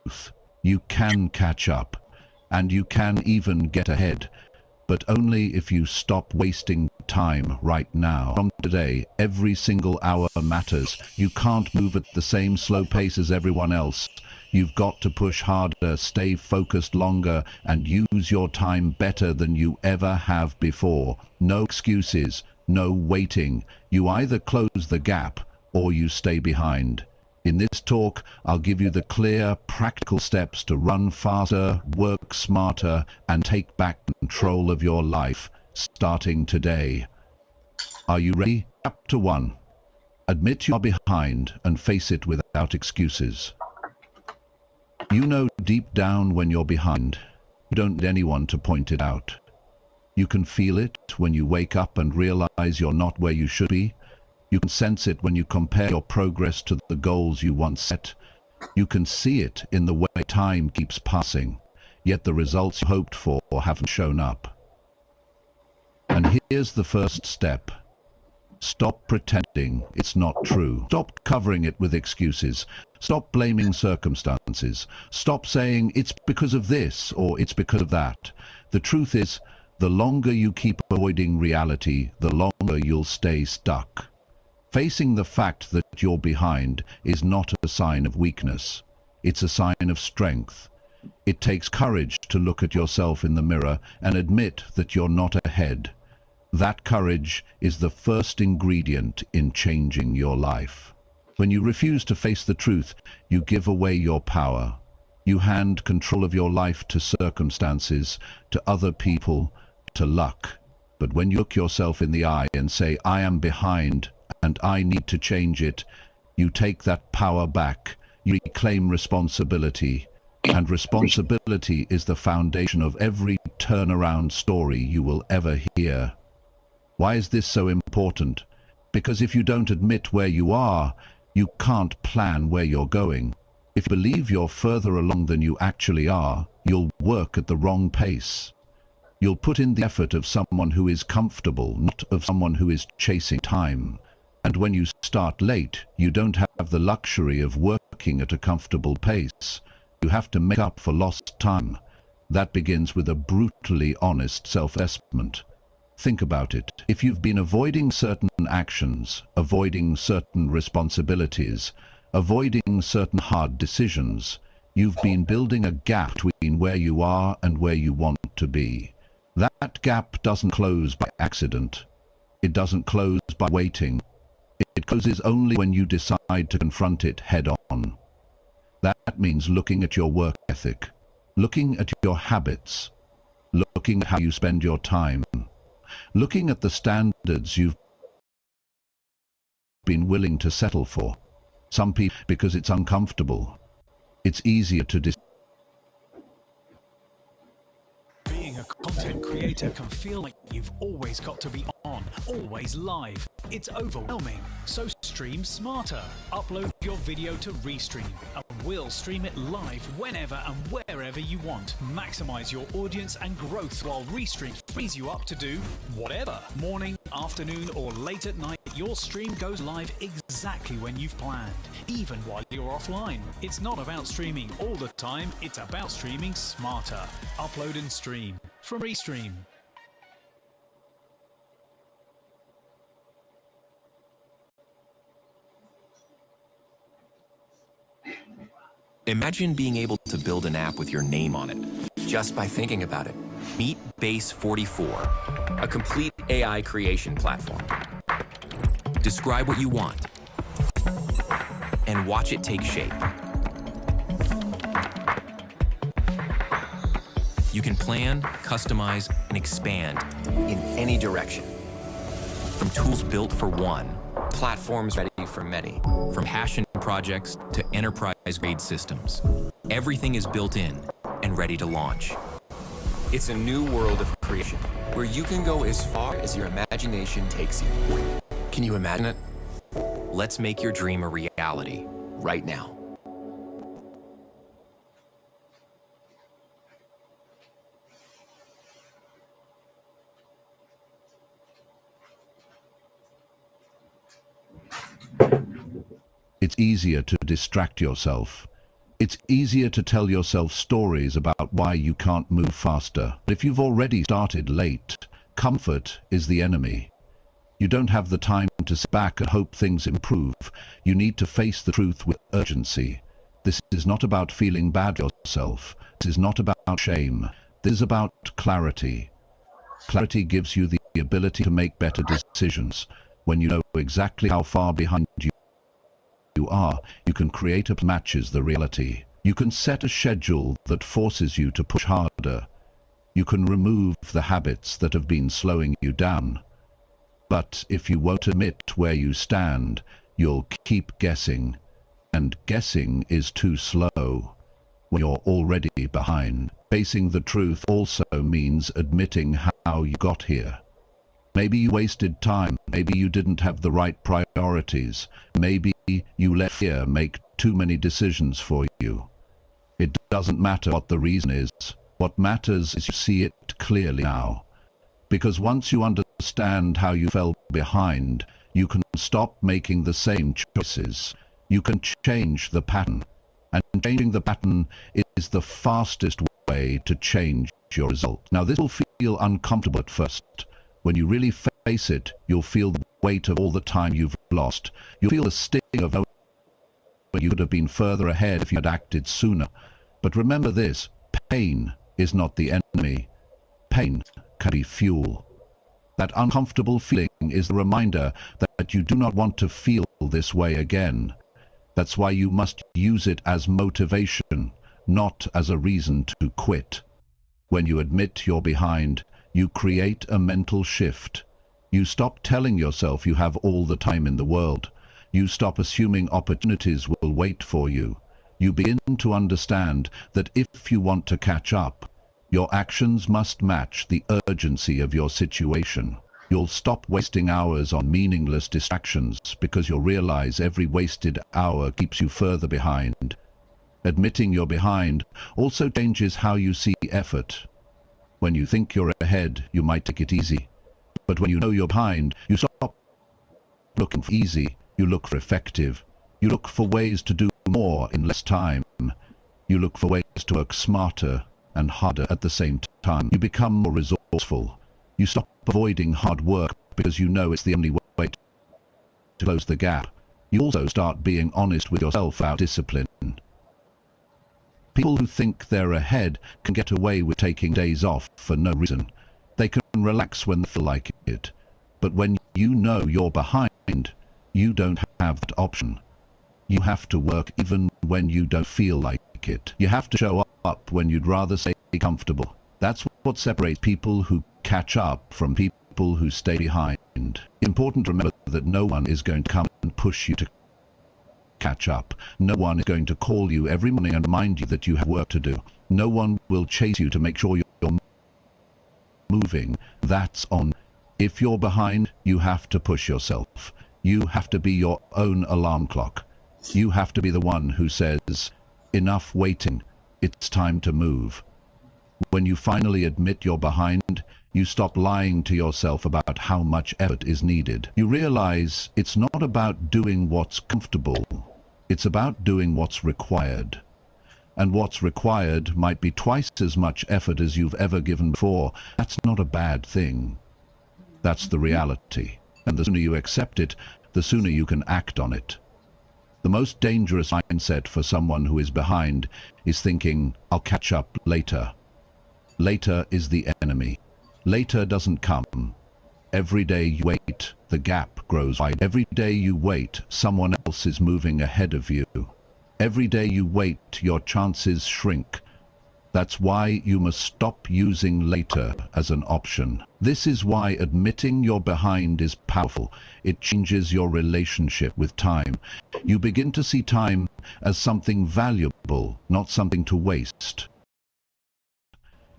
truth. You can catch up, and you can even get ahead, but only if you stop wasting time right now. From today, every single hour matters. You can't move at the same slow pace as everyone else. You've got to push harder, stay focused longer, and use your time better than you ever have before. No excuses, no waiting. You either close the gap or you stay behind. In this talk, I'll give you the clear, practical steps to run faster, work smarter, and take back control of your life, starting today. Are you ready? Chapter 1. Admit you are behind and face it without excuses. You know deep down when you're behind. You don't need anyone to point it out. You can feel it when you wake up and realize you're not where you should be. You can sense it when you compare your progress to the goals you once set. You can see it in the way time keeps passing, yet the results you hoped for haven't shown up. And here's the first step. Stop pretending it's not true. Stop covering it with excuses. Stop blaming circumstances. Stop saying it's because of this or it's because of that. The truth is, the longer you keep avoiding reality, the longer you'll stay stuck. Facing the fact that you're behind is not a sign of weakness. It's a sign of strength. It takes courage to look at yourself in the mirror and admit that you're not ahead. That courage is the first ingredient in changing your life. When you refuse to face the truth, you give away your power. You hand control of your life to circumstances, to other people, to luck. But when you look yourself in the eye and say, "I am behind, and I need to change it," you take that power back. You reclaim responsibility. And responsibility is the foundation of every turnaround story you will ever hear. Why is this so important? Because if you don't admit where you are, you can't plan where you're going. If you believe you're further along than you actually are, you'll work at the wrong pace. You'll put in the effort of someone who is comfortable, not of someone who is chasing time. And when you start late, you don't have the luxury of working at a comfortable pace. You have to make up for lost time. That begins with a brutally honest self-assessment. Think about it. If you've been avoiding certain actions, avoiding certain responsibilities, avoiding certain hard decisions, you've been building a gap between where you are and where you want to be. That gap doesn't close by accident. It doesn't close by waiting. It closes only when you decide to confront it head-on. That means looking at your work ethic, looking at your habits, looking at how you spend your time, looking at the standards you've been willing to settle for. Some people, because it's uncomfortable. It's easier to Being a content creator can feel like you've always got to be on, always live. It's overwhelming. So stream smarter. Upload your video to Restream, and we'll stream it live whenever and wherever you want. Maximize your audience and growth while Restream frees you up to do whatever. Morning, afternoon, or late at night, your stream goes live exactly when you've planned, even while you're offline. It's not about streaming all the time, it's about streaming smarter. Upload and stream from Restream. Imagine being able to build an app with your name on it, just by thinking about it. Meet Base 44, a complete AI creation platform. Describe what you want, and watch it take shape. You can plan, customize, and expand in any direction. From tools built for one, platforms ready for many, from passion projects to enterprise-grade systems. Everything is built in and ready to launch. It's a new world of creation, where you can go as far as your imagination takes you. Can you imagine it? Let's make your dream a reality, right now. It's easier to distract yourself. It's easier to tell yourself stories about why you can't move faster. But if you've already started late, comfort is the enemy. You don't have the time to sit back and hope things improve. You need to face the truth with urgency. This is not about feeling bad for yourself. This is not about shame. This is about clarity. Clarity gives you the ability to make better decisions. When you know exactly how far behind you are, you can create a plan that matches the reality. You can set a schedule that forces you to push harder. You can remove the habits that have been slowing you down. But if you won't admit where you stand, you'll keep guessing. And guessing is too slow when you're already behind. Facing the truth also means admitting how you got here. Maybe you wasted time. Maybe you didn't have the right priorities. Maybe you let fear make too many decisions for you. It doesn't matter what the reason is. What matters is you see it clearly now. Because once you understand how you fell behind, you can stop making the same choices. You can change the pattern. And changing the pattern is the fastest way to change your result. Now, this will feel uncomfortable at first. When you really face it, you'll feel the weight of all the time you've lost. You'll feel the sting of knowing you could have been further ahead if you had acted sooner. But remember this, pain is not the enemy. Pain can be fuel. That uncomfortable feeling is the reminder that you do not want to feel this way again. That's why you must use it as motivation, not as a reason to quit. When you admit you're behind, you create a mental shift. You stop telling yourself you have all the time in the world. You stop assuming opportunities will wait for you. You begin to understand that if you want to catch up, your actions must match the urgency of your situation. You'll stop wasting hours on meaningless distractions because you'll realize every wasted hour keeps you further behind. Admitting you're behind also changes how you see effort. When you think you're ahead, you might take it easy. But when you know you're behind, you stop looking for easy. You look for effective. You look for ways to do more in less time. You look for ways to work smarter and harder at the same time. You become more resourceful. You stop avoiding hard work because you know it's the only way to close the gap. You also start being honest with yourself about discipline. People who think they're ahead can get away with taking days off for no reason. They can relax when they feel like it. But when you know you're behind, you don't have that option. You have to work even when you don't feel like it. You have to show up when you'd rather stay comfortable. That's what separates people who catch up from people who stay behind. Important to remember that no one is going to come and push you to catch up. No one is going to call you every morning and remind you that you have work to do. No one will chase you to make sure you're moving. That's on. If you're behind, you have to push yourself. You have to be your own alarm clock. You have to be the one who says, enough waiting, it's time to move. When you finally admit you're behind, you stop lying to yourself about how much effort is needed. You realize it's not about doing what's comfortable. It's about doing what's required. And what's required might be twice as much effort as you've ever given before. That's not a bad thing. That's the reality. And the sooner you accept it, the sooner you can act on it. The most dangerous mindset for someone who is behind is thinking, I'll catch up later. Later is the enemy. Later doesn't come. Every day you wait, the gap grows wide. Every day you wait, someone else is moving ahead of you. Every day you wait, your chances shrink. That's why you must stop using later as an option. This is why admitting you're behind is powerful. It changes your relationship with time. You begin to see time as something valuable, not something to waste.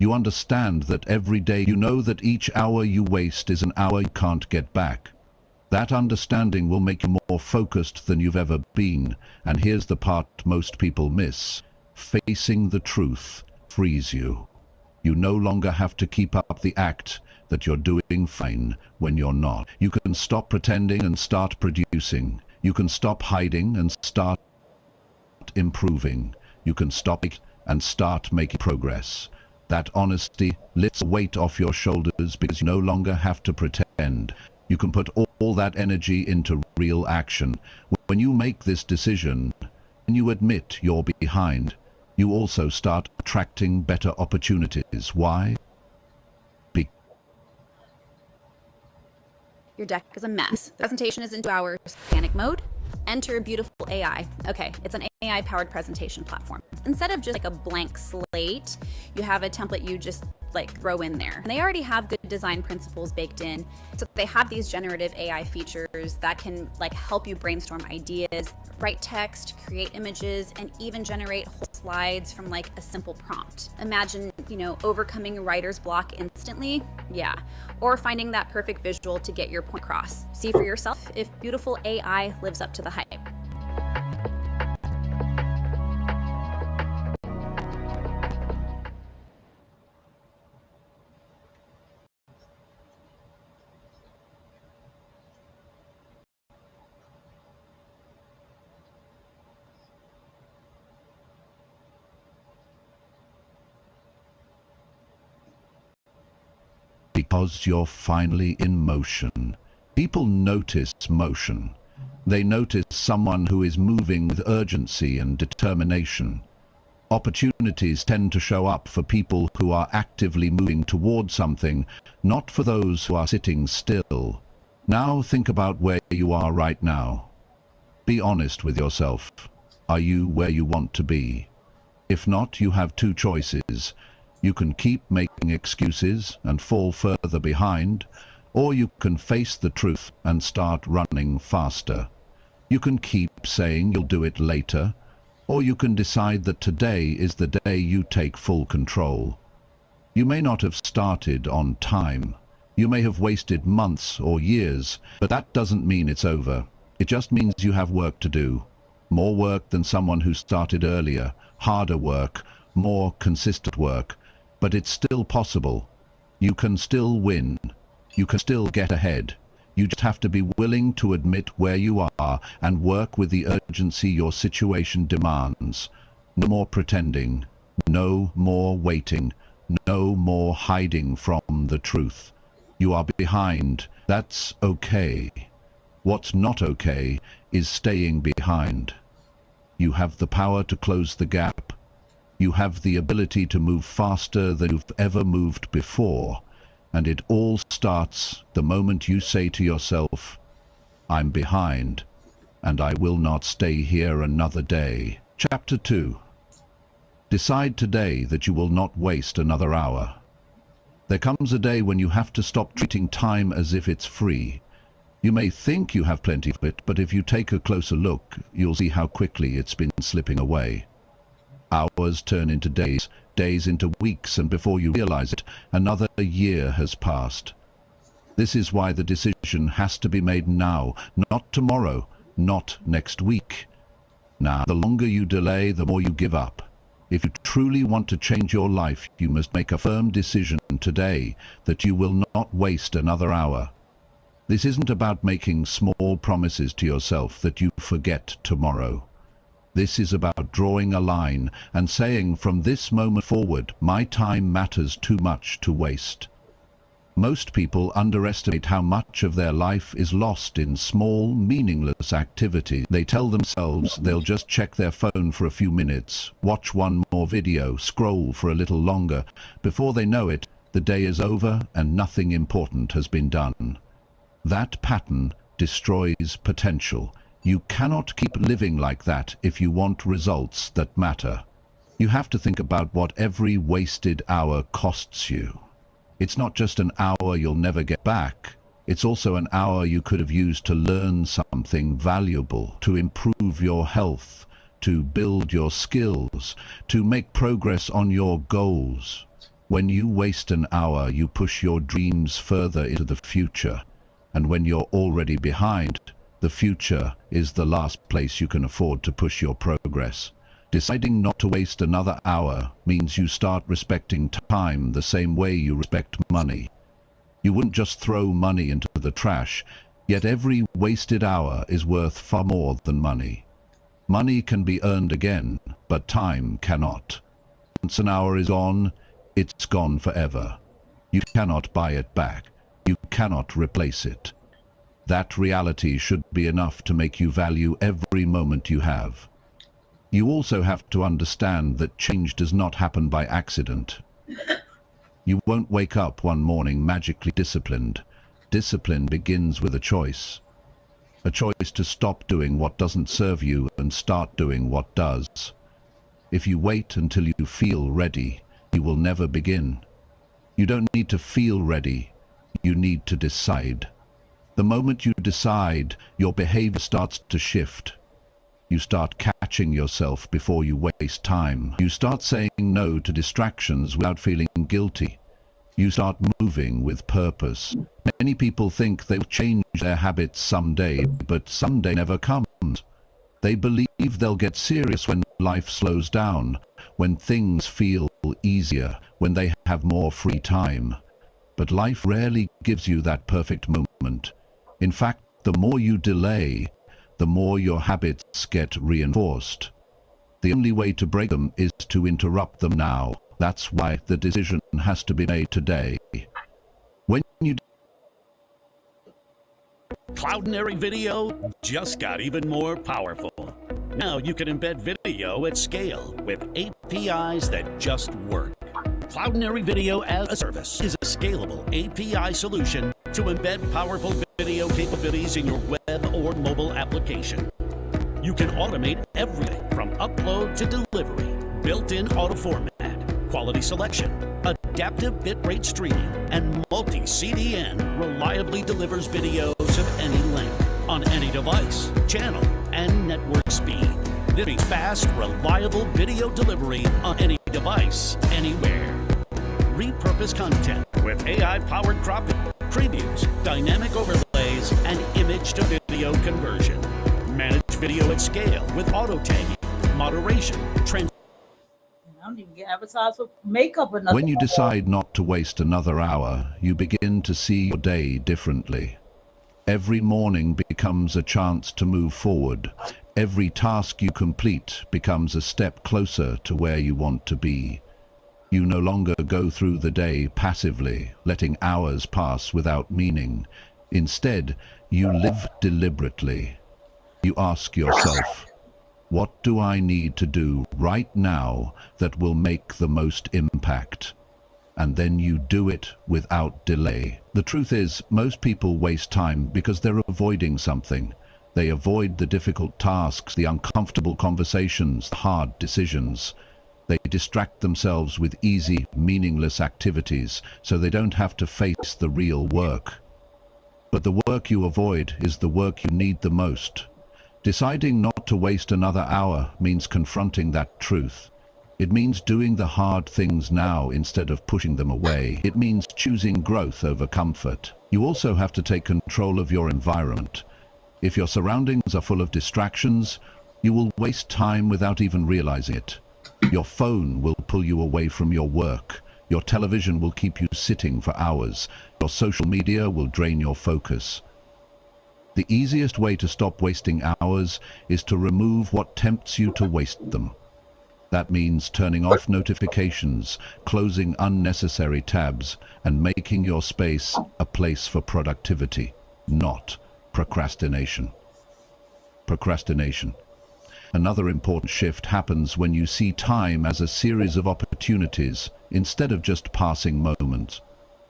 You understand that every day you know that each hour you waste is an hour you can't get back. That understanding will make you more focused than you've ever been. And here's the part most people miss. Facing the truth frees you. You no longer have to keep up the act that you're doing fine when you're not. You can stop pretending and start producing. You can stop hiding and start improving. you can stop it and start making progress. That honesty lifts a weight off your shoulders because you no longer have to pretend. You can put all that energy into real action. When you make this decision, and you admit you're behind, you also start attracting better opportunities. Why? Your deck is a mess. The presentation is in 2 hours. Panic mode. Enter Beautiful AI. Okay, it's an AI-powered presentation platform. Instead of just like a blank slate, you have a template you just like throw in there. And they already have good design principles baked in. So they have these generative AI features that can like help you brainstorm ideas, write text, create images, and even generate whole slides from like a simple prompt. Imagine, overcoming a writer's block instantly. Yeah. Or finding that perfect visual to get your point across. See for yourself if Beautiful AI lives up to the hype. Because you're finally in motion. People notice motion. They notice someone who is moving with urgency and determination. Opportunities tend to show up for people who are actively moving toward something, not for those who are sitting still. Now think about where you are right now. Be honest with yourself. Are you where you want to be? If not, you have 2 choices. You can keep making excuses and fall further behind, or you can face the truth and start running faster. You can keep saying you'll do it later, or you can decide that today is the day you take full control. You may not have started on time. You may have wasted months or years, but that doesn't mean it's over. It just means you have work to do. More work than someone who started earlier, harder work, more consistent work. But it's still possible. You can still win. You can still get ahead. You just have to be willing to admit where you are and work with the urgency your situation demands. No more pretending. No more waiting. No more hiding from the truth. You are behind. That's okay. What's not okay is staying behind. You have the power to close the gap. You have the ability to move faster than you've ever moved before, and it all starts the moment you say to yourself, I'm behind, and I will not stay here another day. Chapter 2. Decide today that you will not waste another hour. There comes a day when you have to stop treating time as if it's free. You may think you have plenty of it, but if you take a closer look, you'll see how quickly it's been slipping away. Hours turn into days, days into weeks, and before you realize it, another year has passed. This is why the decision has to be made now, not tomorrow, not next week. Now, the longer you delay, the more you give up. If you truly want to change your life, you must make a firm decision today that you will not waste another hour. This isn't about making small promises to yourself that you forget tomorrow. This is about drawing a line and saying from this moment forward, my time matters too much to waste. Most people underestimate how much of their life is lost in small, meaningless activities. They tell themselves they'll just check their phone for a few minutes, watch one more video, scroll for a little longer. Before they know it, the day is over and nothing important has been done. That pattern destroys potential. You cannot keep living like that if you want results that matter. You have to think about what every wasted hour costs you. It's not just an hour you'll never get back. It's also an hour you could have used to learn something valuable, to improve your health, to build your skills, to make progress on your goals. When you waste an hour, you push your dreams further into the future. And when you're already behind, the future is the last place you can afford to push your progress. Deciding not to waste another hour means you start respecting time the same way you respect money. You wouldn't just throw money into the trash, yet every wasted hour is worth far more than money. Money can be earned again, but time cannot. Once an hour is gone, it's gone forever. You cannot buy it back. You cannot replace it. That reality should be enough to make you value every moment you have. You also have to understand that change does not happen by accident. You won't wake up one morning magically disciplined. Discipline begins with a choice. A choice to stop doing what doesn't serve you and start doing what does. If you wait until you feel ready, you will never begin. You don't need to feel ready. You need to decide. The moment you decide, your behavior starts to shift. You start catching yourself before you waste time. You start saying no to distractions without feeling guilty. You start moving with purpose. Many people think they'll change their habits someday, but someday never comes. They believe they'll get serious when life slows down, when things feel easier, when they have more free time. But life rarely gives you that perfect moment. In fact, the more you delay, the more your habits get reinforced. The only way to break them is to interrupt them now. That's why the decision has to be made today. When you Cloudinary Video just got even more powerful. Now you can embed video at scale with APIs that just work. Cloudinary Video as a Service is a scalable API solution to embed powerful video capabilities in your web or mobile application. You can automate everything from upload to delivery, built-in auto format, quality selection, adaptive bitrate streaming, and multi-CDN reliably delivers videos of any length, on any device, channel, and network speed. This is fast, reliable video delivery on any device, anywhere. Repurpose content with AI-powered cropping, previews, dynamic overlays, and image-to-video conversion. Manage video at scale with auto-tagging, moderation, I don't even get advertised for makeup or nothing. When you decide not to waste another hour, you begin to see your day differently. Every morning becomes a chance to move forward. Every task you complete becomes a step closer to where you want to be. You no longer go through the day passively, letting hours pass without meaning. Instead, you live deliberately. You ask yourself, what do I need to do right now that will make the most impact? And then you do it without delay. The truth is, most people waste time because they're avoiding something. They avoid the difficult tasks, the uncomfortable conversations, the hard decisions. They distract themselves with easy, meaningless activities so they don't have to face the real work. But the work you avoid is the work you need the most. Deciding not to waste another hour means confronting that truth. It means doing the hard things now instead of pushing them away. It means choosing growth over comfort. You also have to take control of your environment. If your surroundings are full of distractions, you will waste time without even realizing it. Your phone will pull you away from your work. Your television will keep you sitting for hours. Your social media will drain your focus. The easiest way to stop wasting hours is to remove what tempts you to waste them. That means turning off notifications, closing unnecessary tabs, and making your space a place for productivity, not procrastination. Procrastination. Another important shift happens when you see time as a series of opportunities instead of just passing moments.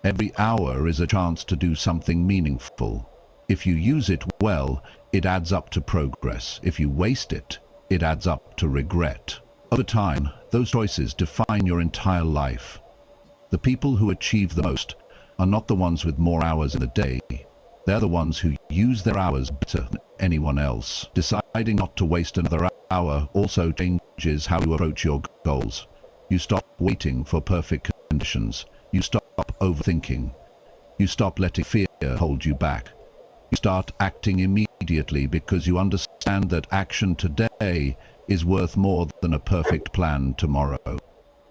Every hour is a chance to do something meaningful. If you use it well, it adds up to progress. If you waste it, it adds up to regret. Over time, those choices define your entire life. The people who achieve the most are not the ones with more hours in the day. They're the ones who use their hours better than anyone else. Deciding not to waste another hour also changes how you approach your goals. You stop waiting for perfect conditions. You stop overthinking. You stop letting fear hold you back. You start acting immediately because you understand that action today is worth more than a perfect plan tomorrow.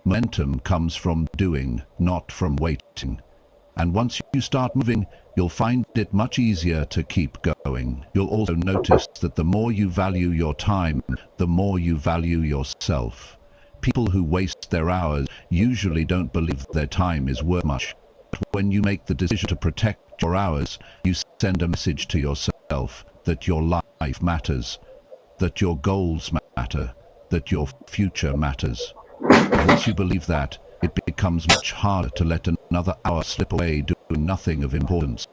Momentum comes from doing, not from waiting. And once you start moving, you'll find it much easier to keep going. You'll also notice that the more you value your time, the more you value yourself. People who waste their hours usually don't believe their time is worth much. But when you make the decision to protect your hours, you send a message to yourself that your life matters, that your goals matter, that your future matters. Once you believe that, it becomes much harder to let another hour slip away doing nothing of importance.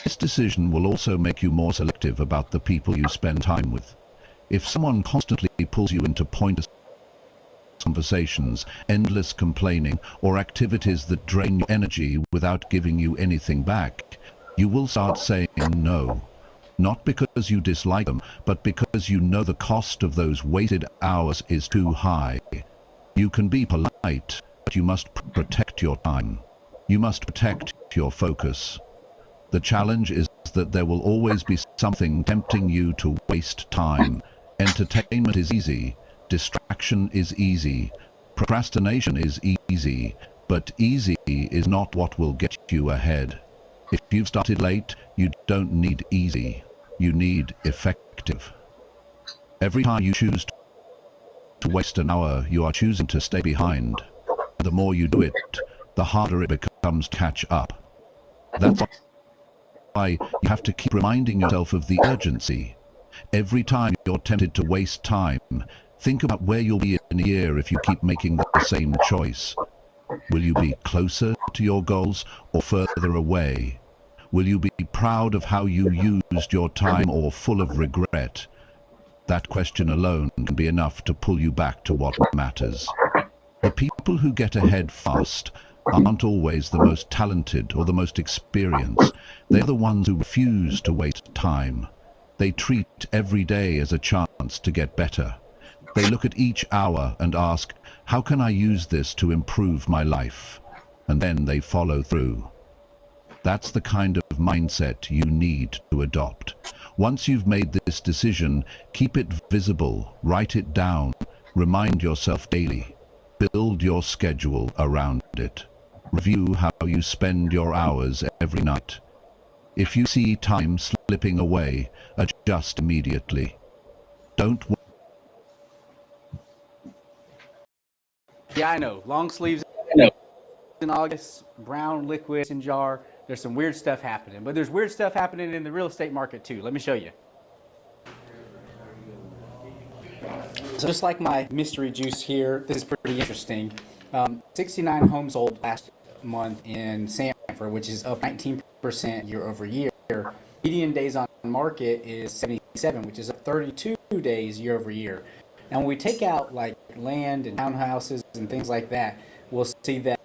This decision will also make you more selective about the people you spend time with. If someone constantly pulls you into pointless conversations, endless complaining, or activities that drain your energy without giving you anything back, you will start saying no. Not because you dislike them, but because you know the cost of those wasted hours is too high. You can be polite, but you must protect your time. You must protect your focus. The challenge is that there will always be something tempting you to waste time. Entertainment is easy, distraction is easy, procrastination is easy, but easy is not what will get you ahead. If you've started late, you don't need easy, you need effective. Every time you choose to waste an hour, you are choosing to stay behind. The more you do it, the harder it becomes to catch up. That's why you have to keep reminding yourself of the urgency. Every time you're tempted to waste time, think about where you'll be in a year if you keep making the same choice. Will you be closer to your goals or further away? Will you be proud of how you used your time or full of regret? That question alone can be enough to pull you back to what matters. The people who get ahead fast aren't always the most talented or the most experienced. They're the ones who refuse to waste time. They treat every day as a chance to get better. They look at each hour and ask, how can I use this to improve my life? And then they follow through. That's the kind of mindset you need to adopt. Once you've made this decision, keep it visible, write it down, remind yourself daily. Build your schedule around it. Review how you spend your hours every night. If you see time slipping away, adjust immediately. Don't Yeah, I know. Long sleeves in August, brown liquid in jar. There's some weird stuff happening, but there's weird stuff happening in the real estate market too. Let me show you. So just like my mystery juice here, this is pretty interesting. 69 homes sold last month in Sanford, which is up 19% year over year. Median days on market is 77, which is up 32 days year over year. And when we take out like land and townhouses and things like that, we'll see that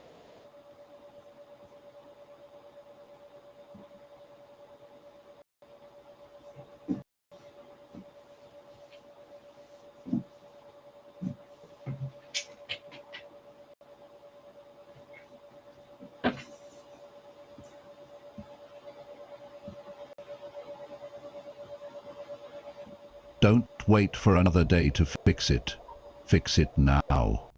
Don't wait for another day to fix it. Fix it now.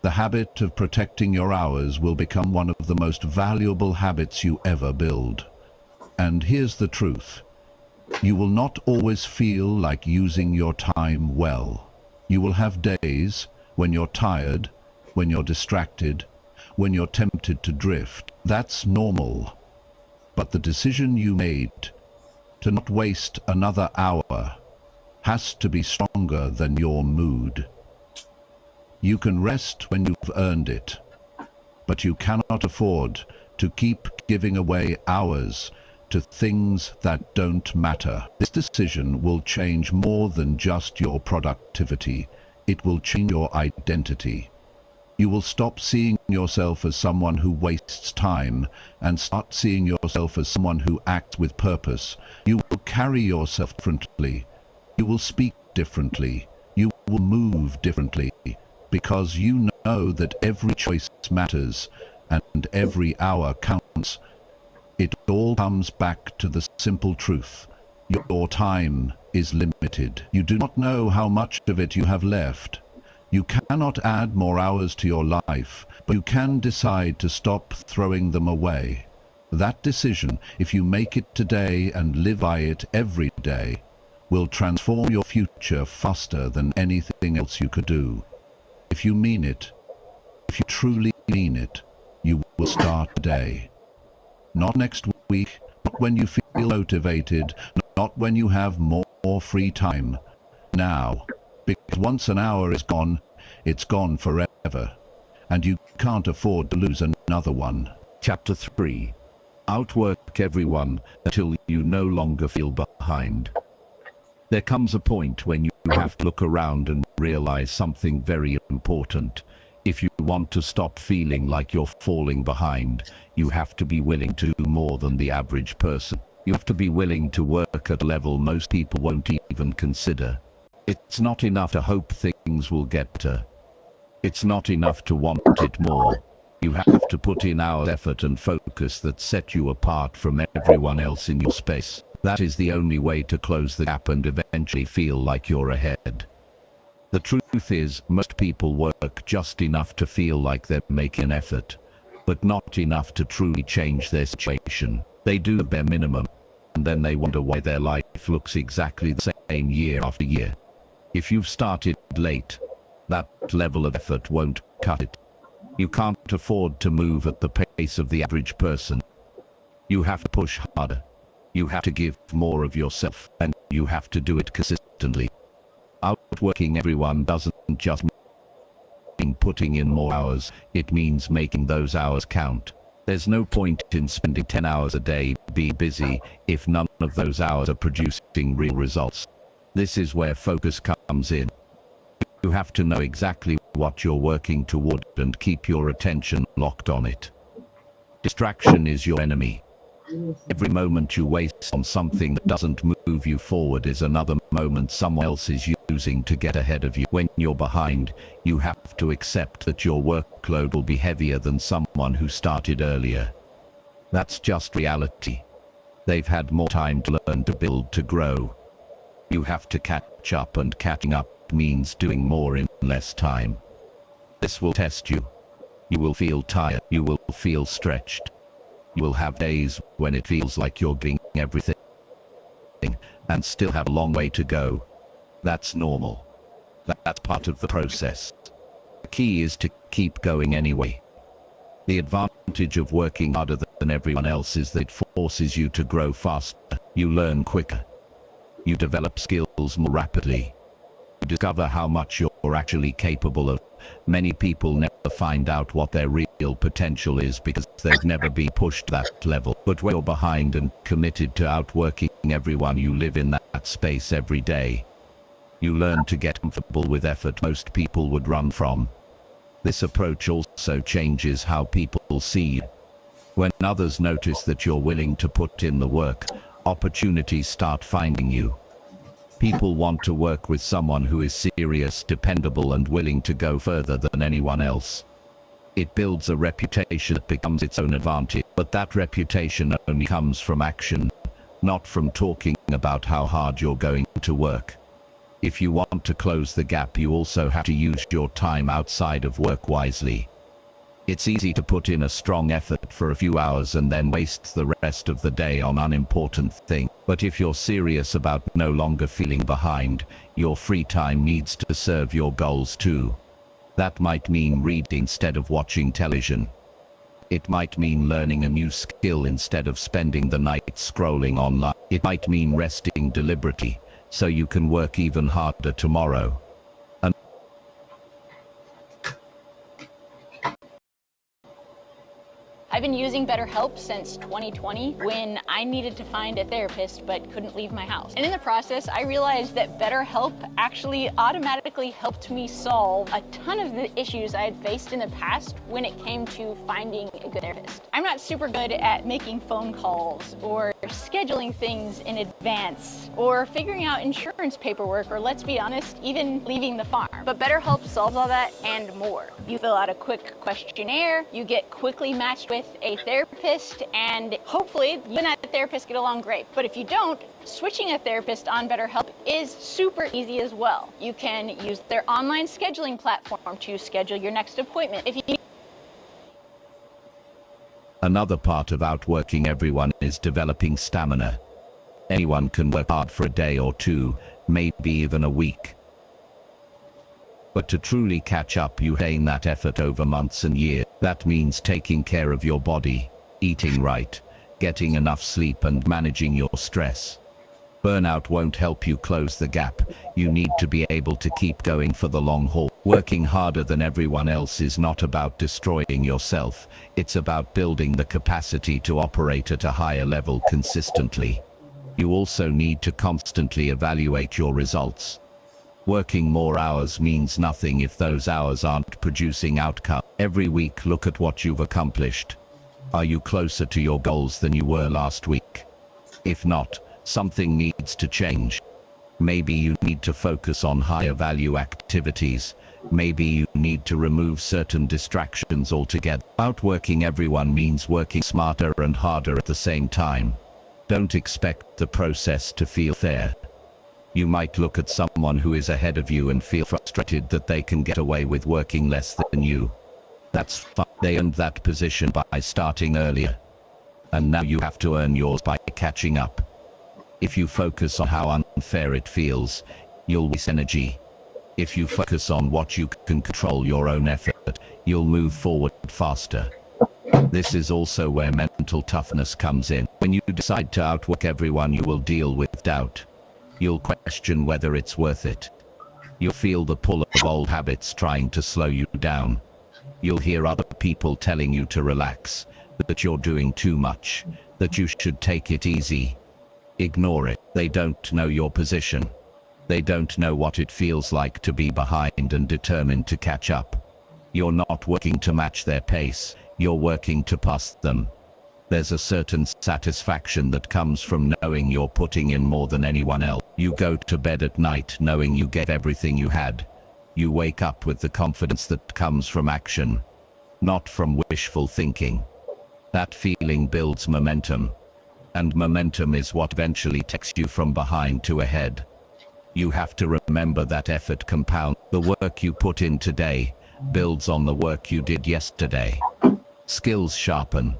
The habit of protecting your hours will become one of the most valuable habits you ever build. And here's the truth. You will not always feel like using your time well. You will have days when you're tired, when you're distracted, when you're tempted to drift. That's normal. But the decision you made to not waste another hour has to be stronger than your mood. You can rest when you've earned it, but you cannot afford to keep giving away hours to things that don't matter. This decision will change more than just your productivity. It will change your identity. You will stop seeing yourself as someone who wastes time and start seeing yourself as someone who acts with purpose. You will carry yourself differently. You will speak differently. You will move differently because you know that every choice matters and every hour counts. It all comes back to the simple truth. Your time is limited. You do not know how much of it you have left. You cannot add more hours to your life, but you can decide to stop throwing them away. That decision, if you make it today and live by it every day, will transform your future faster than anything else you could do. If you mean it, if you truly mean it, you will start today. Not next week, not when you feel motivated, not when you have more free time. Now. Because once an hour is gone, it's gone forever. And you can't afford to lose another one. Chapter 3. Outwork everyone until you no longer feel behind. There comes a point when you have to look around and realize something very important. If you want to stop feeling like you're falling behind, you have to be willing to do more than the average person. You have to be willing to work at a level most people won't even consider. It's not enough to hope things will get better. It's not enough to want it more. You have to put in hours, effort and focus that set you apart from everyone else in your space. That is the only way to close the gap and eventually feel like you're ahead. The truth is, most people work just enough to feel like they're making an effort, but not enough to truly change their situation. They do the bare minimum, and then they wonder why their life looks exactly the same year after year. If you've started late, that level of effort won't cut it. You can't afford to move at the pace of the average person. You have to push harder. You have to give more of yourself, and you have to do it consistently. Outworking everyone doesn't just mean putting in more hours, it means making those hours count. There's no point in spending 10 hours a day being busy if none of those hours are producing real results. This is where focus comes in. You have to know exactly what you're working toward and keep your attention locked on it. Distraction is your enemy. Every moment you waste on something that doesn't move you forward is another moment someone else is using to get ahead of you. When you're behind, you have to accept that your workload will be heavier than someone who started earlier. That's just reality. They've had more time to learn, to build, to grow. You have to catch up, and catching up means doing more in less time. This will test you. You will feel tired. You will feel stretched. You will have days when it feels like you're doing everything and still have a long way to go. That's normal. That's part of the process. The key is to keep going anyway. The advantage of working harder than everyone else is that it forces you to grow faster. You learn quicker. You develop skills more rapidly. You discover how much you're actually capable of. Many people never find out what their real potential is because they've never been pushed that level. But when you're behind and committed to outworking everyone, you live in that space every day. You learn to get comfortable with effort most people would run from. This approach also changes how people see you. When others notice that you're willing to put in the work, opportunities start finding you. People want to work with someone who is serious, dependable, and willing to go further than anyone else. It builds a reputation that becomes its own advantage, but that reputation only comes from action, not from talking about how hard you're going to work. If you want to close the gap, you also have to use your time outside of work wisely. It's easy to put in a strong effort for a few hours and then waste the rest of the day on unimportant things. But if you're serious about no longer feeling behind, your free time needs to serve your goals too. That might mean reading instead of watching television. It might mean learning a new skill instead of spending the night scrolling online. It might mean resting deliberately, so you can work even harder tomorrow. I've been using BetterHelp since 2020 when I needed to find a therapist but couldn't leave my house. And in the process, I realized that BetterHelp actually automatically helped me solve a ton of the issues I had faced in the past when it came to finding a good therapist. I'm not super good at making phone calls or scheduling things in advance or figuring out insurance paperwork, or let's be honest, even leaving the farm. But BetterHelp solves all that and more. You fill out a quick questionnaire, you get quickly matched with a therapist, and hopefully you and that therapist get along great. But if you don't, switching a therapist on BetterHelp is super easy as well. You can use their online scheduling platform to schedule your next appointment. If you Another part of outworking everyone is developing stamina. Anyone can work hard for a day or two, maybe even a week. But to truly catch up, you gain that effort over months and years. That means taking care of your body, eating right, getting enough sleep, and managing your stress. Burnout won't help you close the gap. You need to be able to keep going for the long haul. Working harder than everyone else is not about destroying yourself. It's about building the capacity to operate at a higher level consistently. You also need to constantly evaluate your results. Working more hours means nothing if those hours aren't producing outcome. Every week, look at what you've accomplished. Are you closer to your goals than you were last week? If not, something needs to change. Maybe you need to focus on higher value activities. Maybe you need to remove certain distractions altogether. Outworking everyone means working smarter and harder at the same time. Don't expect the process to feel fair. You might look at someone who is ahead of you and feel frustrated that they can get away with working less than you. That's fine. They earned that position by starting earlier. And now you have to earn yours by catching up. If you focus on how unfair it feels, you'll waste energy. If you focus on what you can control, your own effort, you'll move forward faster. This is also where mental toughness comes in. When you decide to outwork everyone, you will deal with doubt. You'll question whether it's worth it. You'll feel the pull of old habits trying to slow you down. You'll hear other people telling you to relax, that you're doing too much, that you should take it easy. Ignore it. They don't know your position. They don't know what it feels like to be behind and determined to catch up. You're not working to match their pace, you're working to pass them. There's a certain satisfaction that comes from knowing you're putting in more than anyone else. You go to bed at night knowing you gave everything you had. You wake up with the confidence that comes from action, not from wishful thinking. That feeling builds momentum, and momentum is what eventually takes you from behind to ahead. You have to remember that effort compounds. The work you put in today builds on the work you did yesterday. Skills sharpen,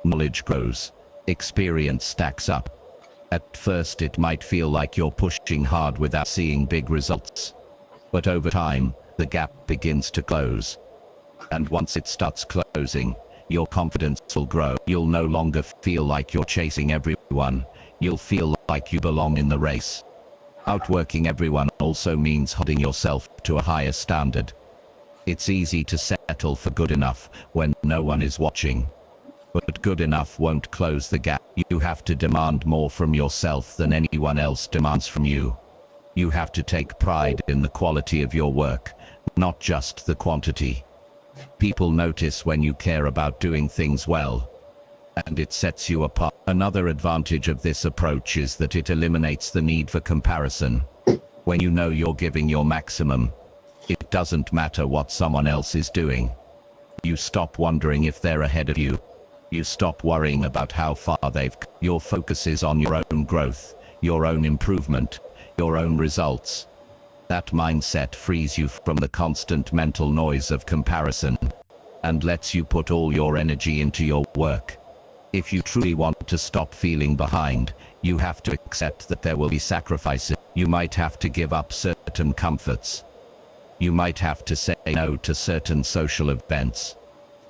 knowledge grows, experience stacks up. At first it might feel like you're pushing hard without seeing big results. But over time, the gap begins to close. And once it starts closing, your confidence will grow. You'll no longer feel like you're chasing everyone. You'll feel like you belong in the race. Outworking everyone also means holding yourself to a higher standard. It's easy to settle for good enough when no one is watching. But good enough won't close the gap. You have to demand more from yourself than anyone else demands from you. You have to take pride in the quality of your work, not just the quantity. People notice when you care about doing things well, and it sets you apart. Another advantage of this approach is that it eliminates the need for comparison. When you know you're giving your maximum, it doesn't matter what someone else is doing. You stop wondering if they're ahead of you. You stop worrying about how far they've come. Your focus is on your own growth, your own improvement, your own results. That mindset frees you from the constant mental noise of comparison and lets you put all your energy into your work. If you truly want to stop feeling behind, you have to accept that there will be sacrifices. You might have to give up certain comforts. You might have to say no to certain social events.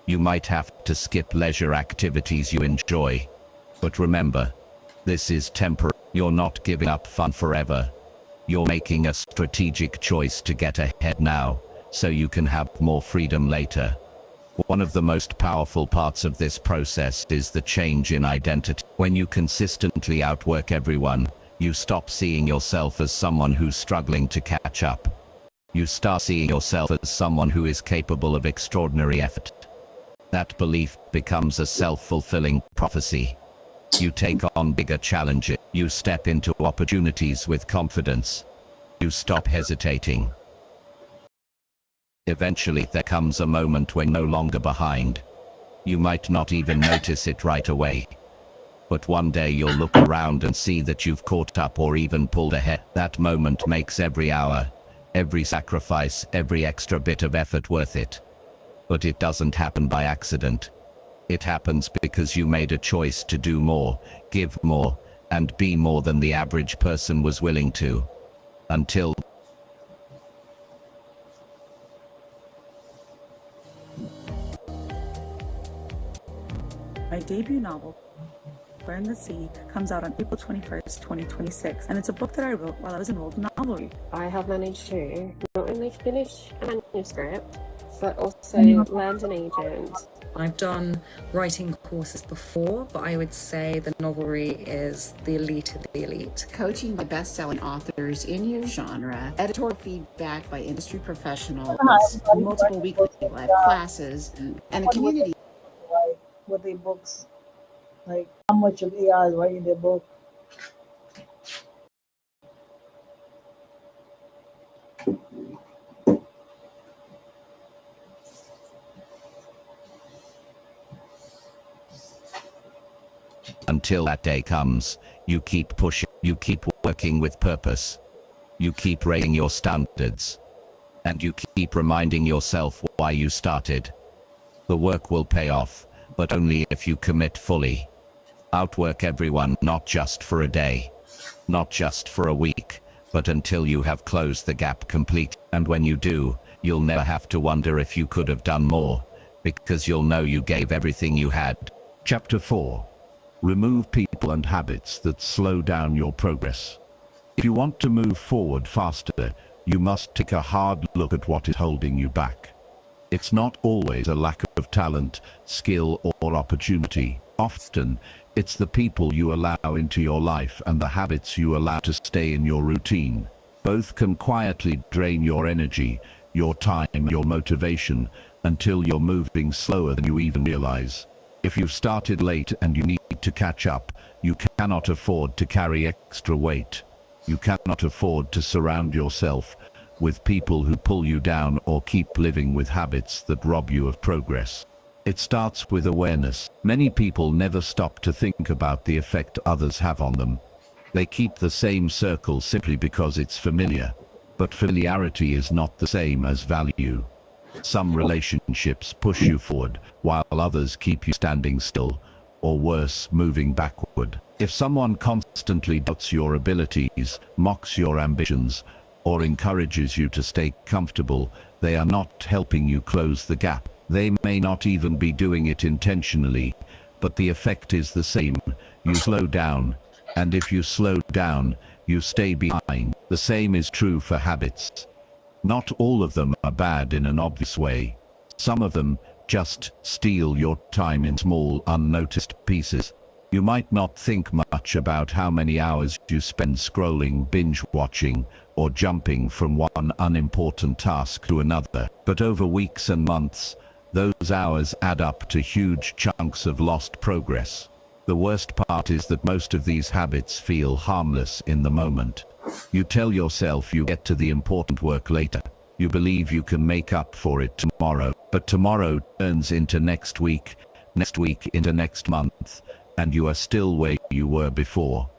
You might have to skip leisure activities you enjoy. But remember, this is temporary. You're not giving up fun forever. You're making a strategic choice to get ahead now, so you can have more freedom later. One of the most powerful parts of this process is the change in identity. When you consistently outwork everyone, you stop seeing yourself as someone who's struggling to catch up. You start seeing yourself as someone who is capable of extraordinary effort. That belief becomes a self-fulfilling prophecy. You take on bigger challenges. You step into opportunities with confidence. You stop hesitating. Eventually there comes a moment when you're no longer behind. You might not even notice it right away. But one day you'll look around and see that you've caught up or even pulled ahead. That moment makes every hour, every sacrifice, every extra bit of effort worth it. But it doesn't happen by accident. It happens because you made a choice to do more, give more, and be more than the average person was willing to. Until my debut novel, Burn the Sea, comes out on April 21st, 2026, and it's a book that I wrote while I was enrolled in Novelry. I have managed to not only finish a manuscript, but also land an agent. I've done writing courses before, but I would say the Novelry is the elite of the elite. Coaching by best-selling authors in your genre, editorial feedback by industry professionals, multiple weekly live classes, and a community. What their books, like how much of AI is writing their book. Until that day comes, you keep pushing, you keep working with purpose. You keep raising your standards. And you keep reminding yourself why you started. The work will pay off, but only if you commit fully. Outwork everyone, not just for a day, not just for a week, but until you have closed the gap complete. And when you do, you'll never have to wonder if you could have done more, because you'll know you gave everything you had. Chapter 4. Remove people and habits that slow down your progress. If you want to move forward faster, you must take a hard look at what is holding you back. It's not always a lack of talent, skill, or opportunity. Often, it's the people you allow into your life and the habits you allow to stay in your routine. Both can quietly drain your energy, your time, your motivation, until you're moving slower than you even realize. If you've started late and you need to catch up, you cannot afford to carry extra weight. You cannot afford to surround yourself with people who pull you down or keep living with habits that rob you of progress. It starts with awareness. Many people never stop to think about the effect others have on them. They keep the same circle simply because it's familiar. But familiarity is not the same as value. Some relationships push you forward, while others keep you standing still, or worse, moving backward. If someone constantly doubts your abilities, mocks your ambitions, or encourages you to stay comfortable, they are not helping you close the gap. They may not even be doing it intentionally, but the effect is the same. You slow down, and if you slow down, you stay behind. The same is true for habits. Not all of them are bad in an obvious way. Some of them just steal your time in small, unnoticed pieces. You might not think much about how many hours you spend scrolling, binge-watching, or jumping from one unimportant task to another. But over weeks and months, those hours add up to huge chunks of lost progress. The worst part is that most of these habits feel harmless in the moment. You tell yourself you get to the important work later. You believe you can make up for it tomorrow, but tomorrow turns into next week into next month, and you are still where you were before.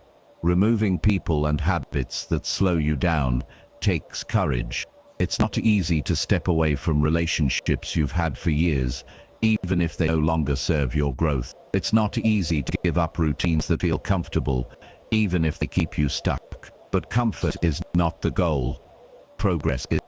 Removing people and habits that slow you down takes courage. It's not easy to step away from relationships you've had for years, even if they no longer serve your growth. It's not easy to give up routines that feel comfortable, even if they keep you stuck. But comfort is not the goal. Progress is.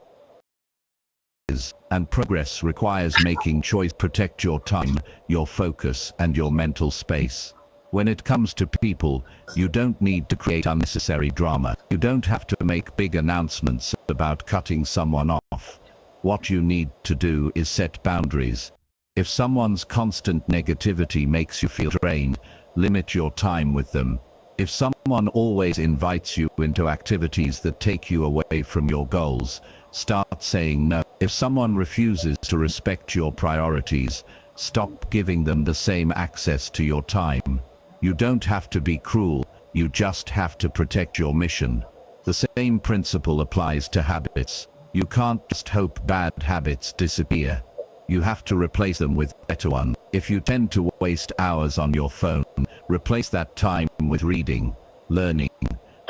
And progress requires making choice. Protect your time, your focus, and your mental space. When it comes to people, you don't need to create unnecessary drama. You don't have to make big announcements about cutting someone off. What you need to do is set boundaries. If someone's constant negativity makes you feel drained, limit your time with them. If someone always invites you into activities that take you away from your goals, start saying no. If someone refuses to respect your priorities, stop giving them the same access to your time. You don't have to be cruel, you just have to protect your mission. The same principle applies to habits. You can't just hope bad habits disappear. You have to replace them with better one. If you tend to waste hours on your phone, replace that time with reading, learning,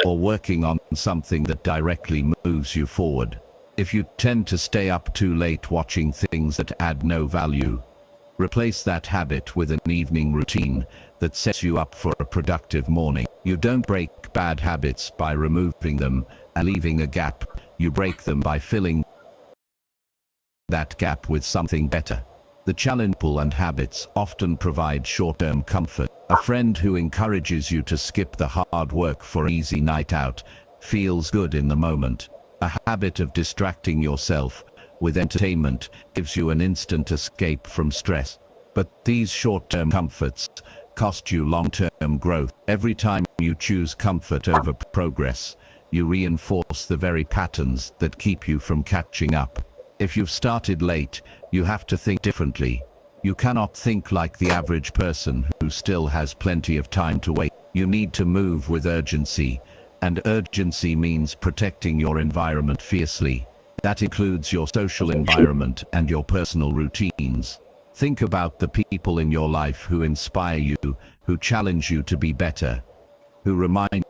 or working on something that directly moves you forward. If you tend to stay up too late watching things that add no value, replace that habit with an evening routine that sets you up for a productive morning. You don't break bad habits by removing them and leaving a gap. You break them by filling that gap with something better. The challenge and habits often provide short-term comfort. A friend who encourages you to skip the hard work for an easy night out feels good in the moment. A habit of distracting yourself with entertainment gives you an instant escape from stress. But these short-term comforts cost you long-term growth. Every time you choose comfort over progress, you reinforce the very patterns that keep you from catching up. If you've started late, you have to think differently. You cannot think like the average person who still has plenty of time to wait. You need to move with urgency, and urgency means protecting your environment fiercely. That includes your social environment and your personal routines. Think about the people in your life who inspire you, who challenge you to be better, who remind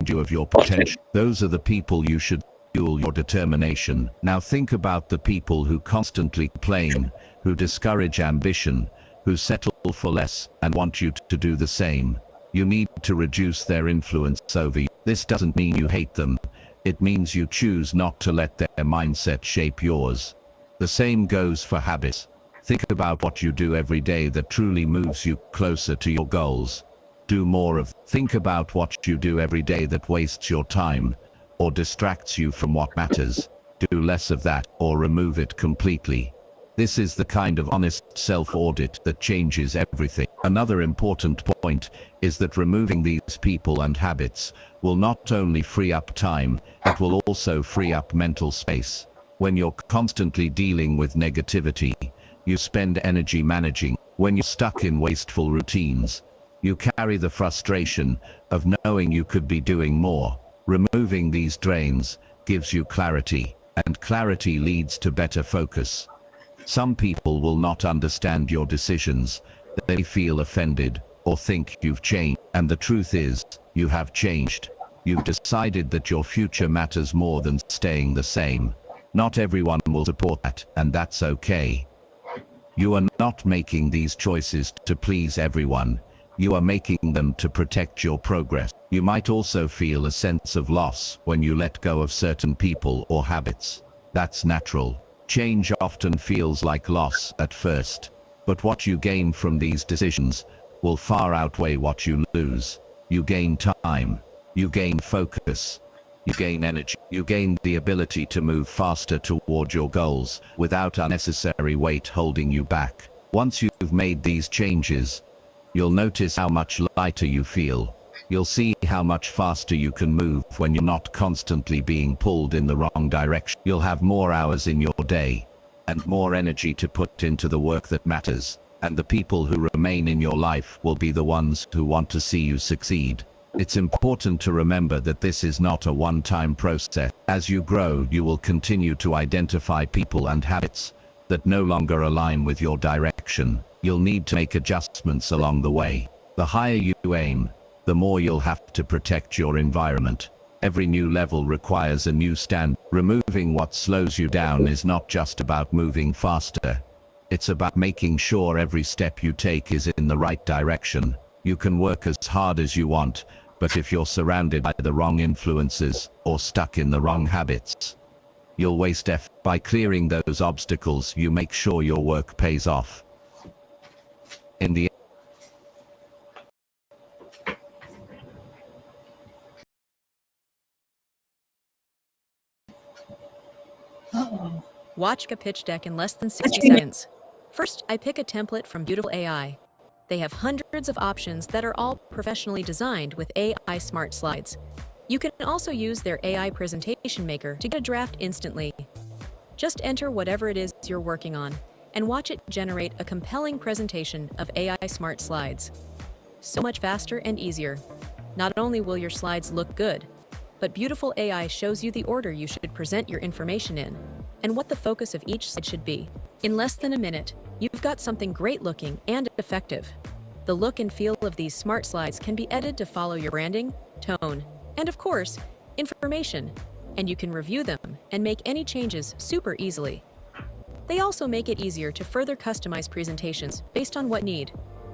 you of your potential. Those are the people you should fuel your determination. Now think about the people who constantly complain, who discourage ambition, who settle for less and want you to do the same. You need to reduce their influence over you. This doesn't mean you hate them. It means you choose not to let their mindset shape yours. The same goes for habits. Think about what you do every day that truly moves you closer to your goals. Do more of. Think about what you do every day that wastes your time or distracts you from what matters. Do less of that or remove it completely. This is the kind of honest self-audit that changes everything. Another important point is that removing these people and habits will not only free up time, it will also free up mental space. When you're constantly dealing with negativity, you spend energy managing. When you're stuck in wasteful routines, you carry the frustration of knowing you could be doing more. Removing these drains gives you clarity, and clarity leads to better focus. Some people will not understand your decisions. They feel offended or think you've changed. And the truth is, you have changed. You've decided that your future matters more than staying the same. Not everyone will support that, and that's okay. You are not making these choices to please everyone. You are making them to protect your progress. You might also feel a sense of loss when you let go of certain people or habits. That's natural. Change often feels like loss at first, but what you gain from these decisions will far outweigh what you lose. You gain time, you gain focus, you gain energy, you gain the ability to move faster toward your goals without unnecessary weight holding you back. Once you've made these changes, you'll notice how much lighter you feel. You'll see how much faster you can move when you're not constantly being pulled in the wrong direction. You'll have more hours in your day and more energy to put into the work that matters. And the people who remain in your life will be the ones who want to see you succeed. It's important to remember that this is not a one-time process. As you grow, you will continue to identify people and habits that no longer align with your direction. You'll need to make adjustments along the way. The higher you aim, the more you'll have to protect your environment. Every new level requires a new standard. Removing what slows you down is not just about moving faster. It's about making sure every step you take is in the right direction. You can work as hard as you want, but if you're surrounded by the wrong influences or stuck in the wrong habits, you'll waste effort. By clearing those obstacles, you make sure your work pays off. In the Watch a pitch deck in less than 60 seconds. First, I pick a template from Beautiful AI. They have hundreds of options that are all professionally designed with AI smart slides. You can also use their AI presentation maker to get a draft instantly. Just enter whatever it is you're working on and watch it generate a compelling presentation of AI smart slides. So much faster and easier. Not only will your slides look good, but Beautiful AI shows you the order you should present your information in and what the focus of each slide should be. In less than a minute, you've got something great looking and effective. The look and feel of these smart slides can be edited to follow your branding, tone, and of course, information, and you can review them and make any changes super easily. They also make it easier to further customize presentations based on what need.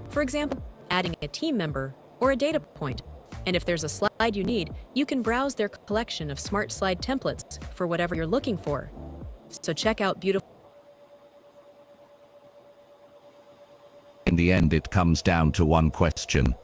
For example, adding a team member or a data point. And if there's a slide you need, you can browse their collection of smart slide templates for whatever you're looking for. So check out Beautiful. In the end, it comes down to one question.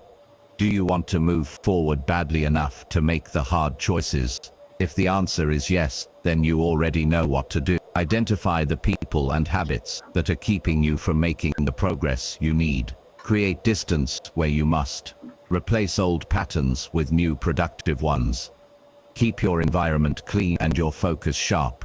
Do you want to move forward badly enough to make the hard choices? If the answer is yes, then you already know what to do. Identify the people and habits that are keeping you from making the progress you need. Create distance where you must. Replace old patterns with new productive ones. Keep your environment clean and your focus sharp.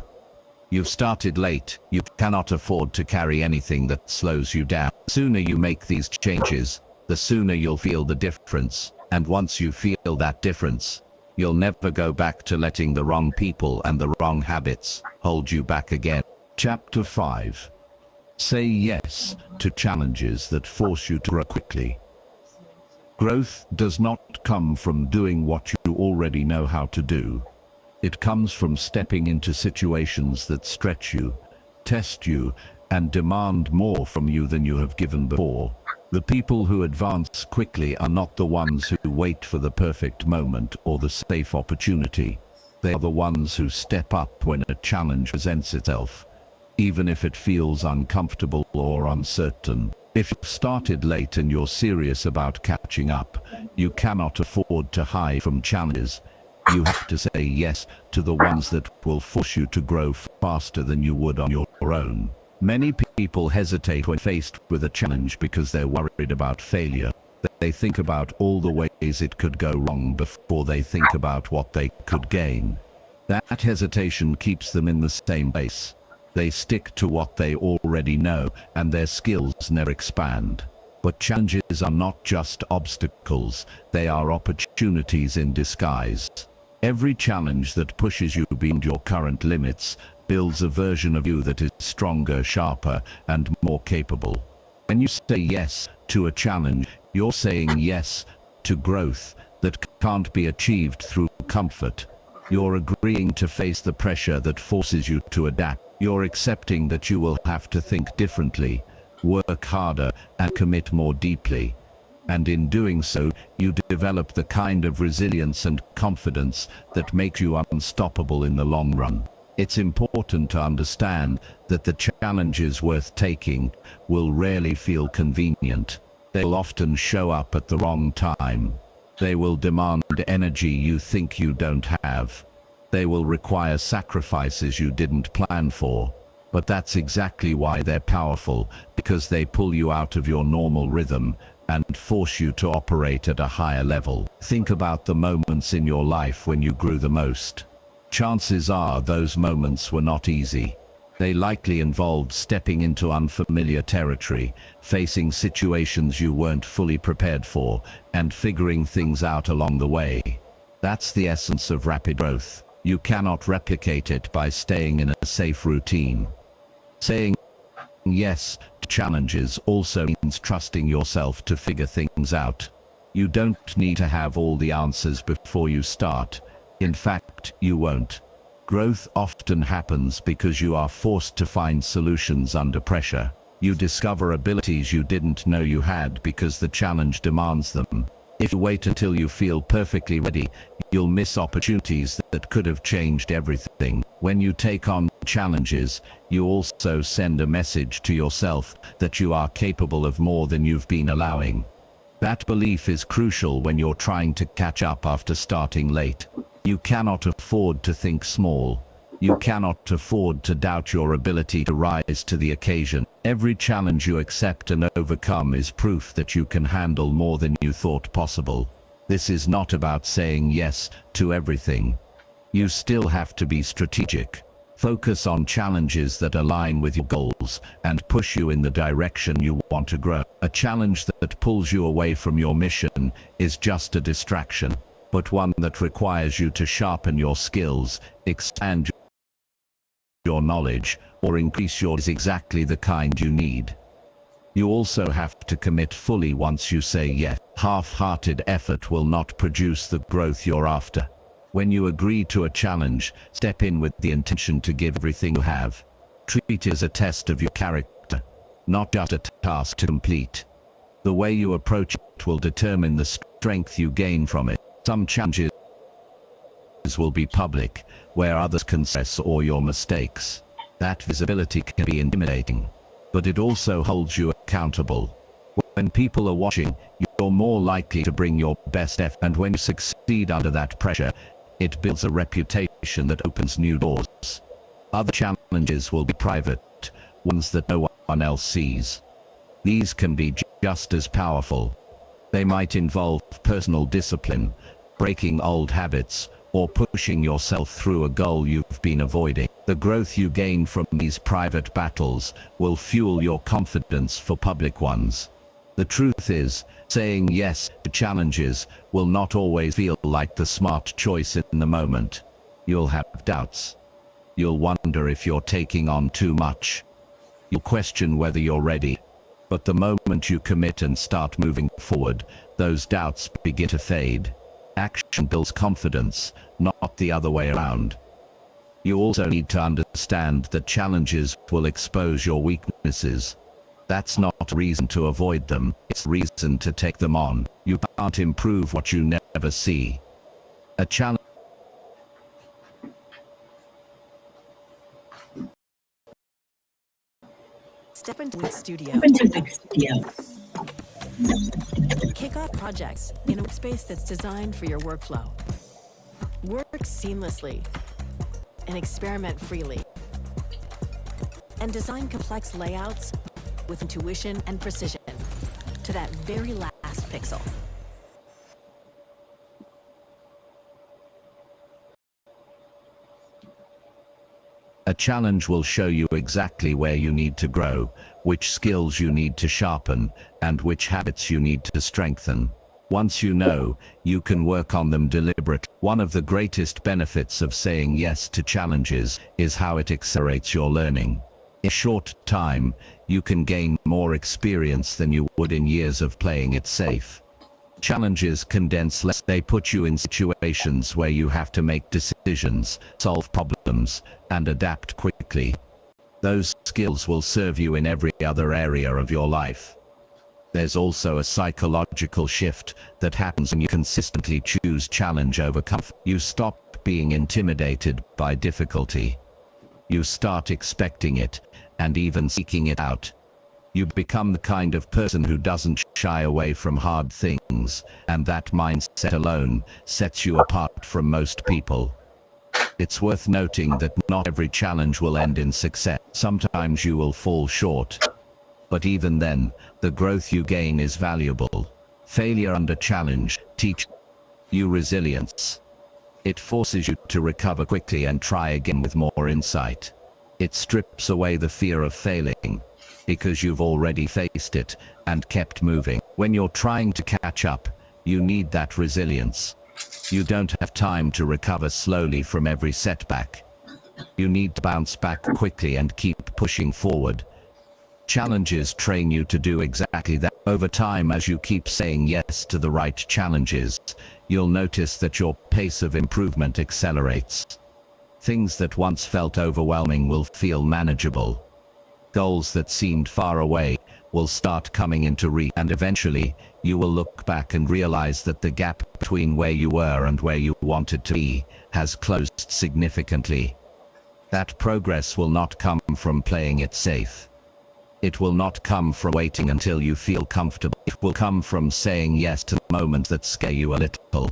You've started late. You cannot afford to carry anything that slows you down. The sooner you make these changes, the sooner you'll feel the difference. And once you feel that difference, you'll never go back to letting the wrong people and the wrong habits hold you back again. Chapter 5. Say yes to challenges that force you to grow quickly. Growth does not come from doing what you already know how to do. It comes from stepping into situations that stretch you, test you, and demand more from you than you have given before. The people who advance quickly are not the ones who wait for the perfect moment or the safe opportunity. They are the ones who step up when a challenge presents itself, even if it feels uncomfortable or uncertain. If you've started late and you're serious about catching up, you cannot afford to hide from challenges. You have to say yes to the ones that will force you to grow faster than you would on your own. Many people hesitate when faced with a challenge because they're worried about failure. They think about all the ways it could go wrong before they think about what they could gain. That hesitation keeps them in the same place. They stick to what they already know, and their skills never expand. But challenges are not just obstacles, they are opportunities in disguise. Every challenge that pushes you beyond your current limits builds a version of you that is stronger, sharper, and more capable. When you say yes to a challenge, you're saying yes to growth that can't be achieved through comfort. You're agreeing to face the pressure that forces you to adapt. You're accepting that you will have to think differently, work harder, and commit more deeply. And in doing so, you develop the kind of resilience and confidence that makes you unstoppable in the long run. It's important to understand that the challenges worth taking will rarely feel convenient. They'll often show up at the wrong time. They will demand energy you think you don't have. They will require sacrifices you didn't plan for. But that's exactly why they're powerful, because they pull you out of your normal rhythm and force you to operate at a higher level. Think about the moments in your life when you grew the most. Chances are those moments were not easy. They likely involved stepping into unfamiliar territory, facing situations you weren't fully prepared for, and figuring things out along the way. That's the essence of rapid growth. You cannot replicate it by staying in a safe routine. Saying yes to challenges also means trusting yourself to figure things out. You don't need to have all the answers before you start. In fact, you won't. Growth often happens because you are forced to find solutions under pressure. You discover abilities you didn't know you had because the challenge demands them. If you wait until you feel perfectly ready, you'll miss opportunities that could have changed everything. When you take on challenges, you also send a message to yourself that you are capable of more than you've been allowing. That belief is crucial when you're trying to catch up after starting late. You cannot afford to think small. You cannot afford to doubt your ability to rise to the occasion. Every challenge you accept and overcome is proof that you can handle more than you thought possible. This is not about saying yes to everything. You still have to be strategic. Focus on challenges that align with your goals and push you in the direction you want to grow. A challenge that pulls you away from your mission is just a distraction. but one that requires you to sharpen your skills, expand your knowledge, or increase yours is exactly the kind you need. You also have to commit fully once you say yes. Half-hearted effort will not produce the growth you're after. When you agree to a challenge, step in with the intention to give everything you have. Treat it as a test of your character, not just a task to complete. The way you approach it will determine the strength you gain from it. Some challenges will be public, where others can stress or your mistakes. That visibility can be intimidating, but it also holds you accountable. When people are watching, you're more likely to bring your best effort, and when you succeed under that pressure, it builds a reputation that opens new doors. Other challenges will be private, ones that no one else sees. These can be just as powerful. They might involve personal discipline, breaking old habits, or pushing yourself through a goal you've been avoiding. The growth you gain from these private battles will fuel your confidence for public ones. The truth is, saying yes to challenges will not always feel like the smart choice in the moment. You'll have doubts. You'll wonder if you're taking on too much. You'll question whether you're ready. But the moment you commit and start moving forward, those doubts begin to fade. Action builds confidence, not the other way around. You also need to understand that challenges will expose your weaknesses. That's not a reason to avoid them, it's a reason to take them on. You can't improve what you never see. A challenge Step into the studio. Kick off projects in a space that's designed for your workflow. Work seamlessly and experiment freely. And design complex layouts with intuition and precision to that very last pixel. A challenge will show you exactly where you need to grow, which skills you need to sharpen, and which habits you need to strengthen. Once you know, you can work on them deliberately. One of the greatest benefits of saying yes to challenges is how it accelerates your learning. In a short time, you can gain more experience than you would in years of playing it safe. Challenges condense less. They put you in situations where you have to make decisions, solve problems, and adapt quickly. Those skills will serve you in every other area of your life. There's also a psychological shift that happens when you consistently choose challenge over comfort. You stop being intimidated by difficulty. You start expecting it, and even seeking it out. You become the kind of person who doesn't shy away from hard things, and that mindset alone sets you apart from most people. It's worth noting that not every challenge will end in success. Sometimes you will fall short. But even then, the growth you gain is valuable. Failure under challenge teaches you resilience. It forces you to recover quickly and try again with more insight. It strips away the fear of failing, because you've already faced it and kept moving. When you're trying to catch up, you need that resilience. You don't have time to recover slowly from every setback. You need to bounce back quickly and keep pushing forward. Challenges train you to do exactly that. Over time, as you keep saying yes to the right challenges, you'll notice that your pace of improvement accelerates. Things that once felt overwhelming will feel manageable. Goals that seemed far away will start coming into reach, and eventually, you will look back and realize that the gap between where you were and where you wanted to be has closed significantly. That progress will not come from playing it safe. It will not come from waiting until you feel comfortable. It will come from saying yes to moments that scare you a little,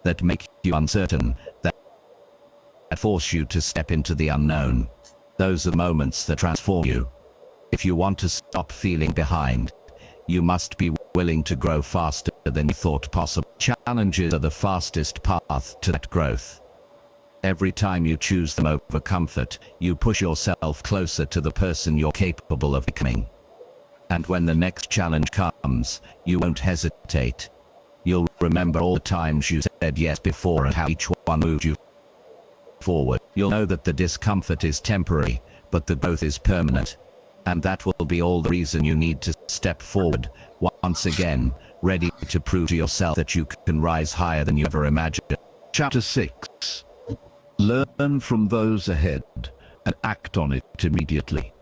that make you uncertain, that force you to step into the unknown. Those are the moments that transform you. If you want to stop feeling behind, you must be willing to grow faster than you thought possible. Challenges are the fastest path to that growth. Every time you choose them over comfort, you push yourself closer to the person you're capable of becoming. And when the next challenge comes, you won't hesitate. You'll remember all the times you said yes before and how each one moved you forward. You'll know that the discomfort is temporary, but the growth is permanent. And that will be all the reason you need to step forward, once again, ready to prove to yourself that you can rise higher than you ever imagined. Chapter 6. Learn from those ahead and act on it immediately.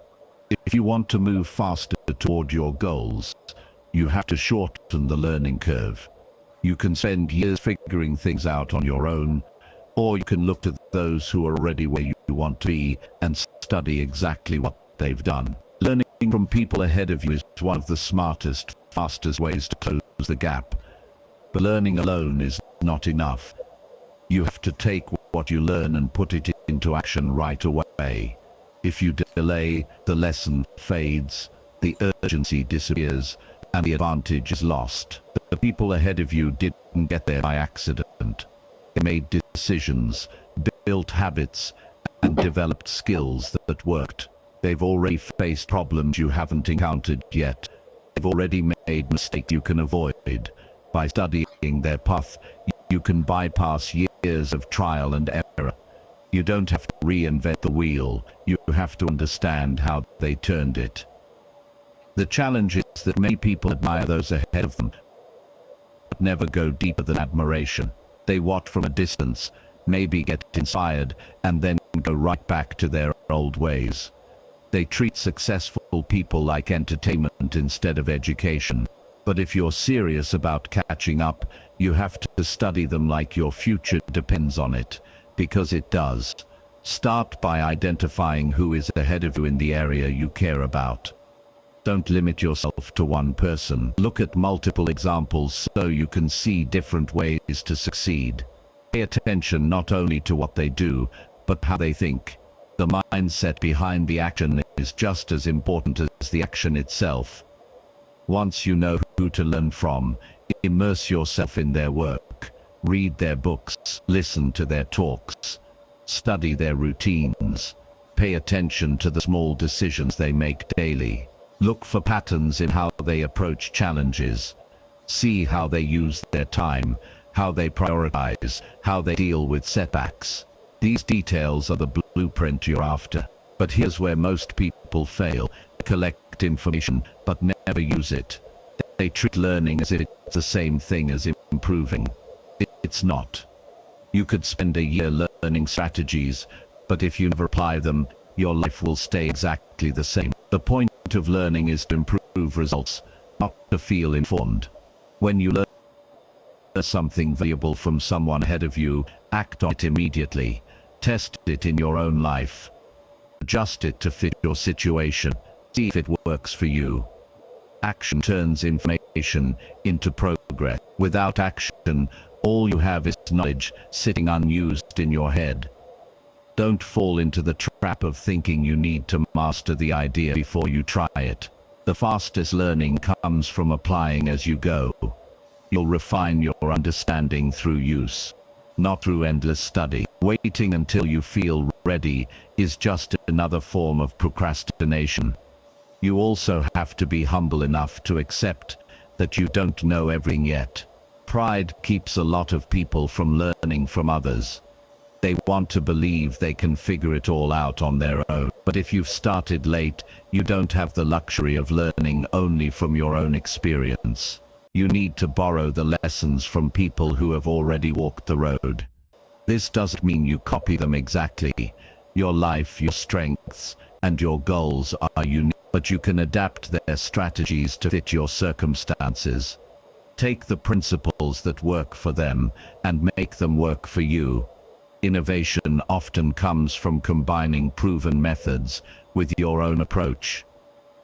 If you want to move faster toward your goals, you have to shorten the learning curve. You can spend years figuring things out on your own, or you can look to those who are already where you want to be and study exactly what they've done. Learning from people ahead of you is one of the smartest, fastest ways to close the gap. But learning alone is not enough. You have to take what you learn and put it into action right away. If you delay, the lesson fades, the urgency disappears, and the advantage is lost. The people ahead of you didn't get there by accident. They made decisions, built habits, and developed skills that worked. They've already faced problems you haven't encountered yet. They've already made mistakes you can avoid. By studying their path, you can bypass years of trial and error. You don't have to reinvent the wheel, you have to understand how they turned it. The challenge is that many people admire those ahead of them, but never go deeper than admiration. They watch from a distance, maybe get inspired, and then go right back to their old ways. They treat successful people like entertainment instead of education. But if you're serious about catching up, you have to study them like your future depends on it, because it does. Start by identifying who is ahead of you in the area you care about. Don't limit yourself to one person. Look at multiple examples so you can see different ways to succeed. Pay attention not only to what they do, but how they think. The mindset behind the action is just as important as the action itself. Once you know who to learn from, immerse yourself in their work. Read their books, listen to their talks, study their routines. Pay attention to the small decisions they make daily. Look for patterns in how they approach challenges. See how they use their time, how they prioritize, how they deal with setbacks. These details are the blueprint you're after. But here's where most people fail. They collect information, but never use it. They treat learning as if it's the same thing as improving. It's not. You could spend a year learning strategies, but if you never apply them, your life will stay exactly the same. The point of learning is to improve results, not to feel informed. When you learn something valuable from someone ahead of you, act on it immediately. Test it in your own life. Adjust it to fit your situation. See if it works for you. Action turns information into progress. Without action, all you have is knowledge sitting unused in your head. Don't fall into the trap of thinking you need to master the idea before you try it. The fastest learning comes from applying as you go. You'll refine your understanding through use, not through endless study. Waiting until you feel ready is just another form of procrastination. You also have to be humble enough to accept that you don't know everything yet. Pride keeps a lot of people from learning from others. They want to believe they can figure it all out on their own. But if you've started late, you don't have the luxury of learning only from your own experience. You need to borrow the lessons from people who have already walked the road. This doesn't mean you copy them exactly. Your life, your strengths, and your goals are unique, but you can adapt their strategies to fit your circumstances. Take the principles that work for them and make them work for you. Innovation often comes from combining proven methods with your own approach.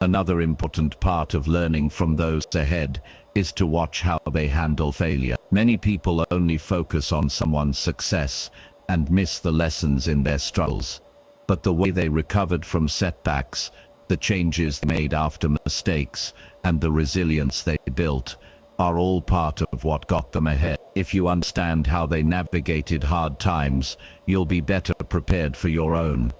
Another important part of learning from those ahead is to watch how they handle failure. Many people only focus on someone's success and miss the lessons in their struggles. But the way they recovered from setbacks, the changes they made after mistakes, and the resilience they built are all part of what got them ahead. If you understand how they navigated hard times, you'll be better prepared for your own.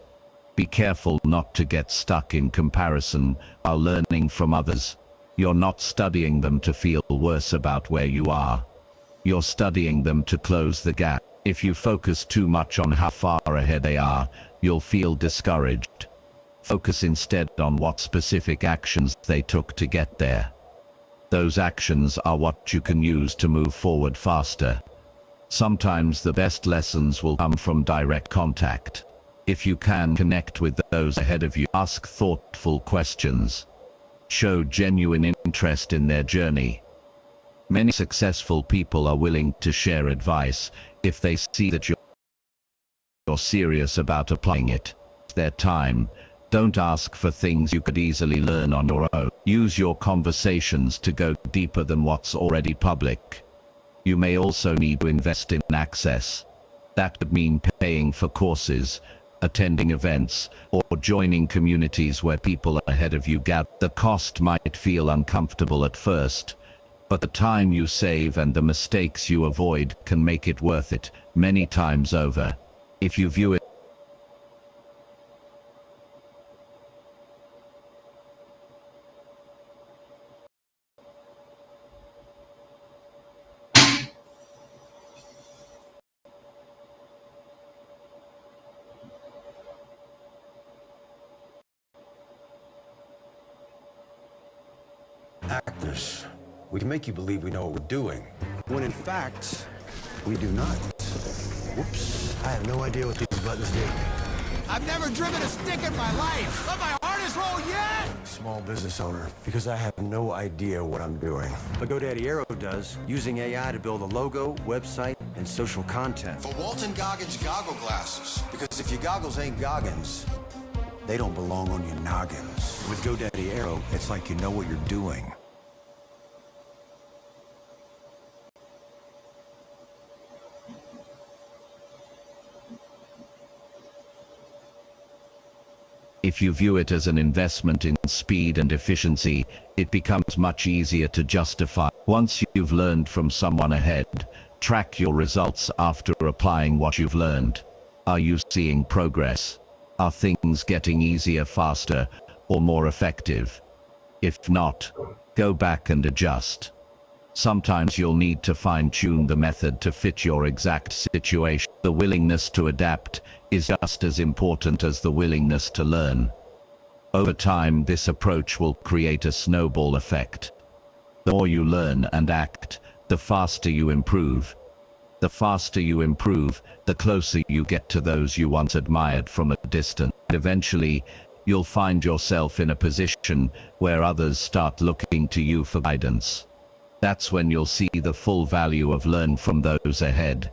Be careful not to get stuck in comparison while learning from others. You're not studying them to feel worse about where you are. You're studying them to close the gap. If you focus too much on how far ahead they are, you'll feel discouraged. Focus instead on what specific actions they took to get there. Those actions are what you can use to move forward faster. Sometimes the best lessons will come from direct contact. If you can connect with those ahead of you, ask thoughtful questions. Show genuine interest in their journey. Many successful people are willing to share advice if they see that you're serious about applying it. Their time. Don't ask for things you could easily learn on your own. Use your conversations to go deeper than what's already public. You may also need to invest in access. That could mean paying for courses, attending events, or joining communities where people ahead of you gather. The cost might feel uncomfortable at first, but the time you save and the mistakes you avoid can make it worth it many times over. If you view it actors, we can make you believe we know what we're doing, when in fact, we do not. Whoops, I have no idea what these buttons do. I've never driven a stick in my life. Let my hardest roll yet. Small business owner, because I have no idea what I'm doing. But GoDaddy Aero does, using AI to build a logo, website, and social content. For Walton Goggins goggle glasses. Because if your goggles ain't Goggins, they don't belong on your noggins. With GoDaddy Aero, it's like you know what you're doing. If you view it as an investment in speed and efficiency, it becomes much easier to justify. Once you've learned from someone ahead, track your results after applying what you've learned. Are you seeing progress? Are things getting easier, faster, or more effective? If not, go back and adjust. Sometimes you'll need to fine-tune the method to fit your exact situation. The willingness to adapt is just as important as the willingness to learn. Over time, this approach will create a snowball effect. The more you learn and act, the faster you improve. The faster you improve, the closer you get to those you once admired from a distance. Eventually, you'll find yourself in a position where others start looking to you for guidance. That's when you'll see the full value of learn from those ahead.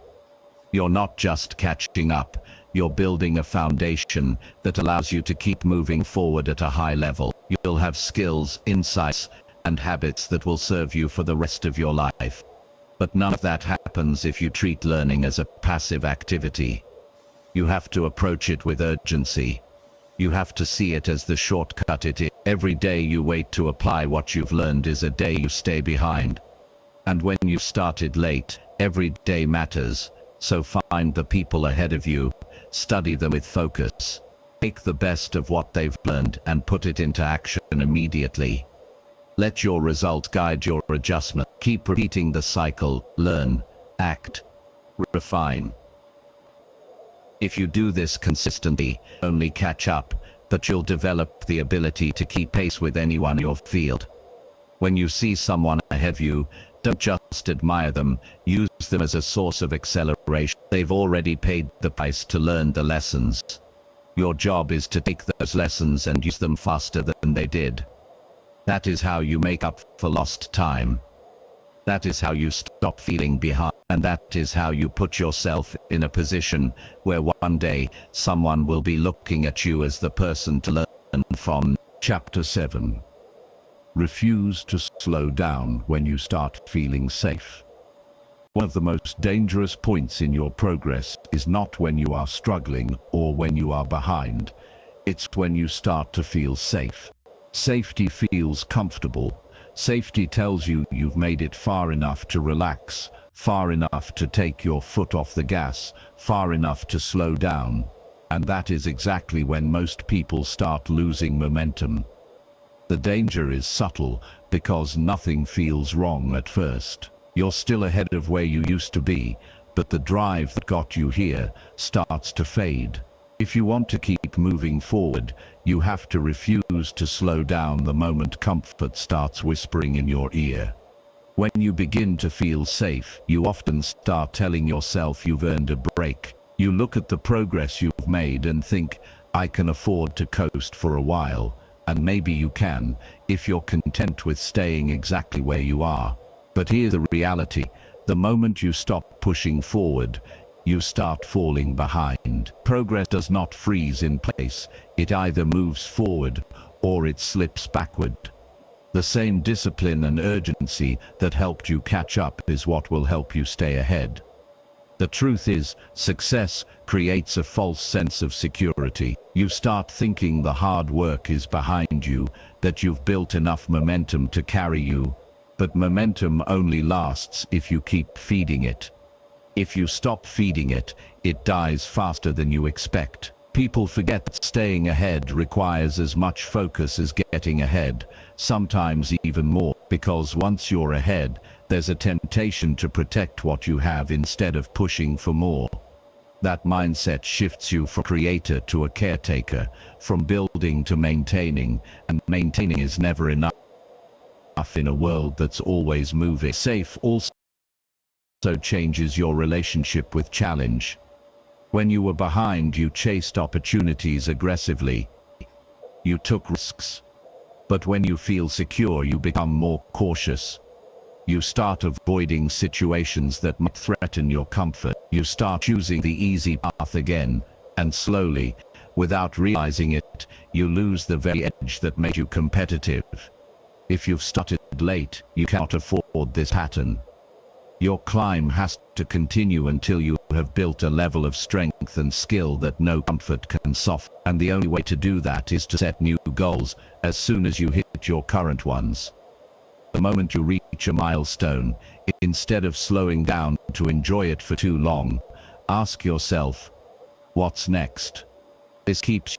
You're not just catching up, you're building a foundation that allows you to keep moving forward at a high level. You'll have skills, insights, and habits that will serve you for the rest of your life. But none of that happens if you treat learning as a passive activity. You have to approach it with urgency. You have to see it as the shortcut it is. Every day you wait to apply what you've learned is a day you stay behind. And when you've started late, every day matters. So find the people ahead of you, study them with focus. Take the best of what they've learned and put it into action immediately. Let your result guide your adjustment. Keep repeating the cycle, learn, act, refine. If you do this consistently, only catch up, but you'll develop the ability to keep pace with anyone in your field. When you see someone ahead of you, don't just admire them, use them as a source of acceleration. They've already paid the price to learn the lessons. Your job is to take those lessons and use them faster than they did. That is how you make up for lost time. That is how you stop feeling behind. And that is how you put yourself in a position where one day someone will be looking at you as the person to learn from. Chapter 7. Refuse to slow down when you start feeling safe. One of the most dangerous points in your progress is not when you are struggling or when you are behind. It's when you start to feel safe. Safety feels comfortable. Safety tells you you've made it far enough to relax, far enough to take your foot off the gas, far enough to slow down. And that is exactly when most people start losing momentum. The danger is subtle because nothing feels wrong at first. You're still ahead of where you used to be, but the drive that got you here starts to fade. If you want to keep moving forward, you have to refuse to slow down the moment comfort starts whispering in your ear. When you begin to feel safe, you often start telling yourself you've earned a break. You look at the progress you've made and think, I can afford to coast for a while. And maybe you can, if you're content with staying exactly where you are. But here's the reality. The moment you stop pushing forward, you start falling behind. Progress does not freeze in place. It either moves forward or it slips backward. The same discipline and urgency that helped you catch up is what will help you stay ahead. The truth is, success creates a false sense of security. You start thinking the hard work is behind you, that you've built enough momentum to carry you. But momentum only lasts if you keep feeding it. If you stop feeding it, it dies faster than you expect. People forget that staying ahead requires as much focus as getting ahead, sometimes even more, because once you're ahead, there's a temptation to protect what you have instead of pushing for more. That mindset shifts you from creator to a caretaker, from building to maintaining, and maintaining is never enough in a world that's always moving. Safe also changes your relationship with challenge. When you were behind, you chased opportunities aggressively. You took risks. But when you feel secure, you become more cautious. You start avoiding situations that might threaten your comfort. You start choosing the easy path again, and slowly, without realizing it, you lose the very edge that made you competitive. If you've started late, you cannot afford this pattern. Your climb has to continue until you have built a level of strength and skill that no comfort can soften. And the only way to do that is to set new goals as soon as you hit your current ones. The moment you reach a milestone, instead of slowing down to enjoy it for too long, ask yourself, what's next? This keeps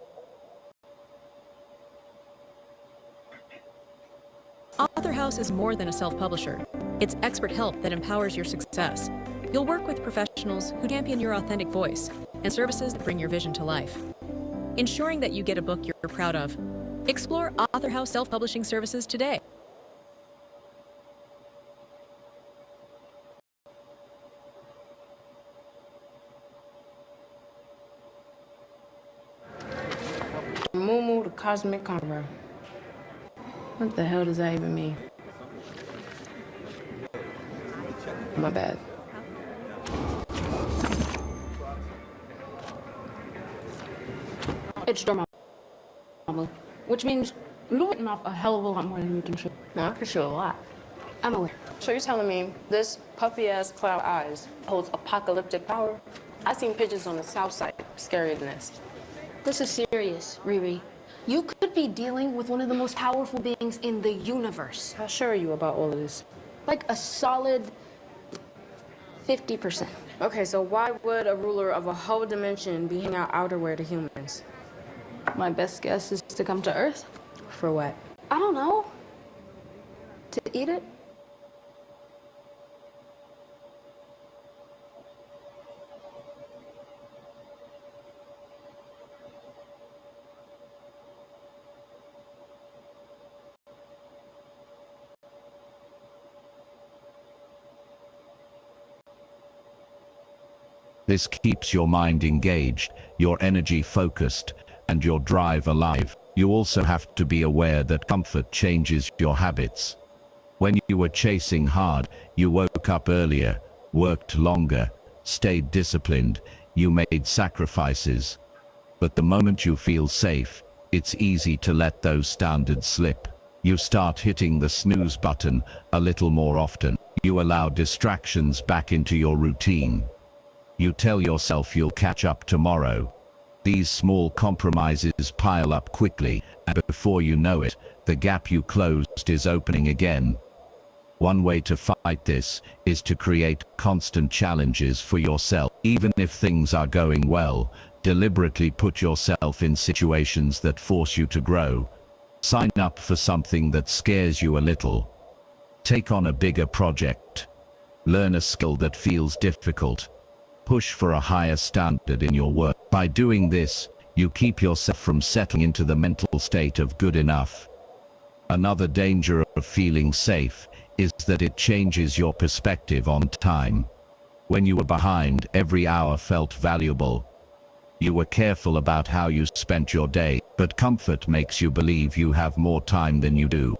Author House is more than a self-publisher. It's expert help that empowers your success. You'll work with professionals who champion your authentic voice and services that bring your vision to life, ensuring that you get a book you're proud of. Explore Author House self-publishing services today. Mumu the Cosmic Conqueror. What the hell does that even mean? My bad. It's Dormammu, which means you can mouth a hell of a lot more than you can show. No, I can show a lot. I'm aware. So you're telling me this puffy-ass cloud eyes holds apocalyptic power? I've seen pigeons on the south side scarier than this. This is serious, Riri. You could be dealing with one of the most powerful beings in the universe. How sure are you about all of this? Like a solid 50%. Okay, so why would a ruler of a whole dimension be handing out outerwear to humans? My best guess is to come to Earth. For what? I don't know. To eat it? This keeps your mind engaged, your energy focused, and your drive alive. You also have to be aware that comfort changes your habits. When you were chasing hard, you woke up earlier, worked longer, stayed disciplined, you made sacrifices. But the moment you feel safe, it's easy to let those standards slip. You start hitting the snooze button a little more often. You allow distractions back into your routine. You tell yourself you'll catch up tomorrow. These small compromises pile up quickly, and before you know it, the gap you closed is opening again. One way to fight this is to create constant challenges for yourself. Even if things are going well, deliberately put yourself in situations that force you to grow. Sign up for something that scares you a little. Take on a bigger project. Learn a skill that feels difficult. Push for a higher standard in your work. By doing this, you keep yourself from settling into the mental state of good enough. Another danger of feeling safe is that it changes your perspective on time. When you were behind, every hour felt valuable. You were careful about how you spent your day, but comfort makes you believe you have more time than you do.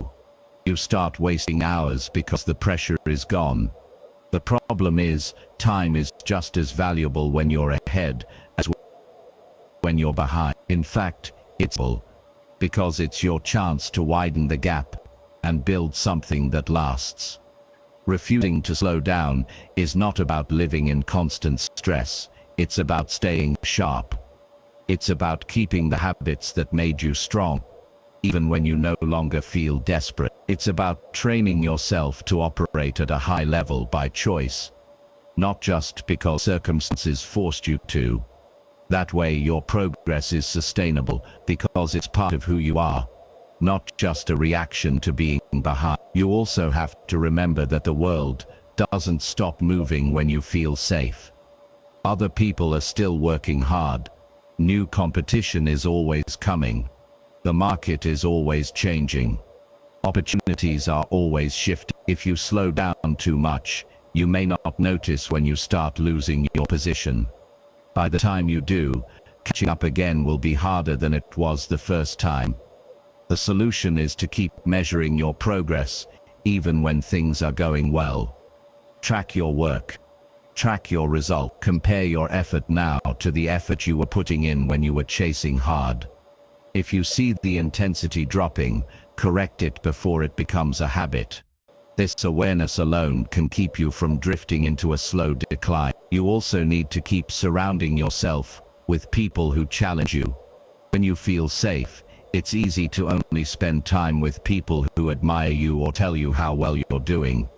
You start wasting hours because the pressure is gone. The problem is, time is just as valuable when you're ahead as when you're behind. In fact, it's because it's your chance to widen the gap and build something that lasts. Refusing to slow down is not about living in constant stress, it's about staying sharp. It's about keeping the habits that made you strong, even when you no longer feel desperate. It's about training yourself to operate at a high level by choice, not just because circumstances forced you to. That way your progress is sustainable because it's part of who you are, not just a reaction to being behind. You also have to remember that the world doesn't stop moving when you feel safe. Other people are still working hard. New competition is always coming. The market is always changing. Opportunities are always shifting. If you slow down too much, you may not notice when you start losing your position. By the time you do, catching up again will be harder than it was the first time. The solution is to keep measuring your progress, even when things are going well. Track your work. Track your result. Compare your effort now to the effort you were putting in when you were chasing hard. If you see the intensity dropping, correct it before it becomes a habit. This awareness alone can keep you from drifting into a slow decline. You also need to keep surrounding yourself with people who challenge you. When you feel safe, it's easy to only spend time with people who admire you or tell you how well you're doing.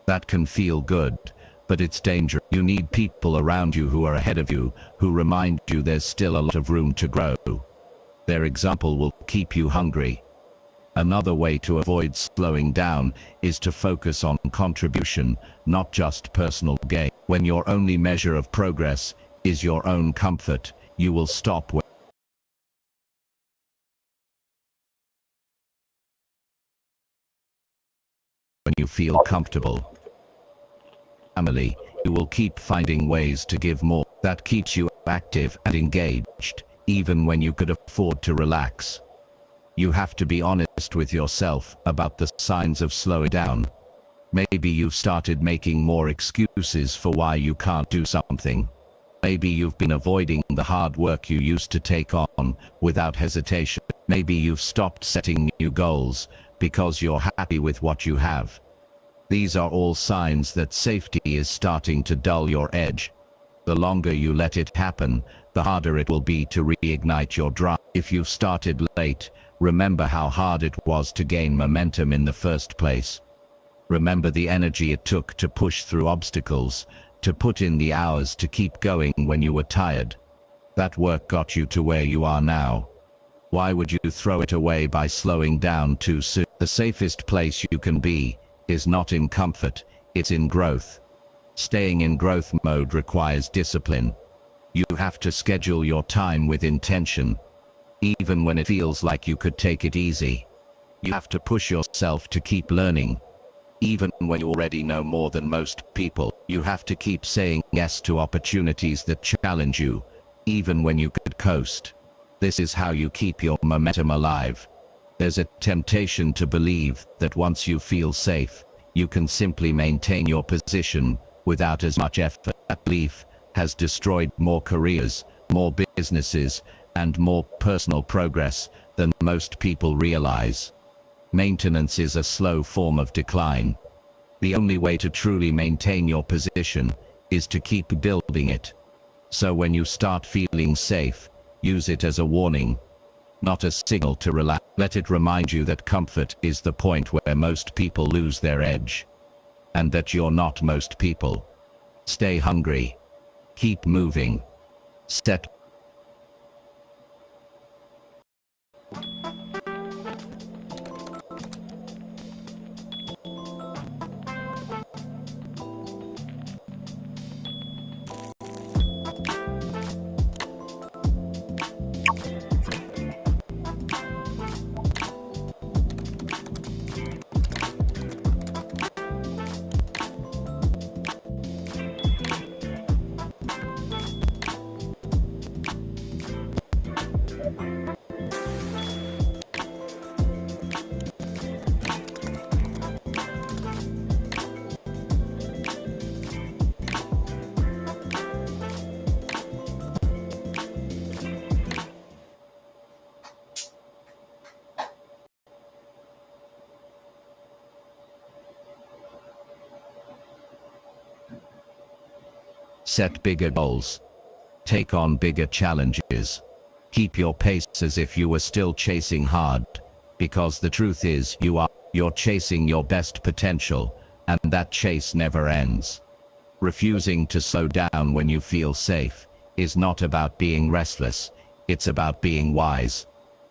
That can feel good, but it's dangerous. You need people around you who are ahead of you, who remind you there's still a lot of room to grow. Their example will keep you hungry. Another way to avoid slowing down is to focus on contribution, not just personal gain. When your only measure of progress is your own comfort, you will stop when you feel comfortable. Family, you will keep finding ways to give more. That keeps you active and engaged, even when you could afford to relax. You have to be honest with yourself about the signs of slowing down. Maybe you've started making more excuses for why you can't do something. Maybe you've been avoiding the hard work you used to take on without hesitation. Maybe you've stopped setting new goals because you're happy with what you have. These are all signs that safety is starting to dull your edge. The longer you let it happen, the harder it will be to reignite your drive. If you've started late, remember how hard it was to gain momentum in the first place. Remember the energy it took to push through obstacles, to put in the hours to keep going when you were tired. That work got you to where you are now. Why would you throw it away by slowing down too soon? The safest place you can be is not in comfort, it's in growth. Staying in growth mode requires discipline. You have to schedule your time with intention, even when it feels like you could take it easy. You have to push yourself to keep learning, even when you already know more than most people. You have to keep saying yes to opportunities that challenge you, even when you could coast. This is how you keep your momentum alive. There's a temptation to believe that once you feel safe, you can simply maintain your position without as much effort. That belief has destroyed more careers, more businesses, and more personal progress than most people realize. Maintenance is a slow form of decline. The only way to truly maintain your position is to keep building it. So when you start feeling safe, use it as a warning, not a signal to relax. Let it remind you that comfort is the point where most people lose their edge, and that you're not most people. Stay hungry. Keep moving. Set Set bigger goals. Take on bigger challenges. Keep your pace as if you were still chasing hard, because the truth is you're chasing your best potential, and that chase never ends. Refusing to slow down when you feel safe is not about being restless, it's about being wise.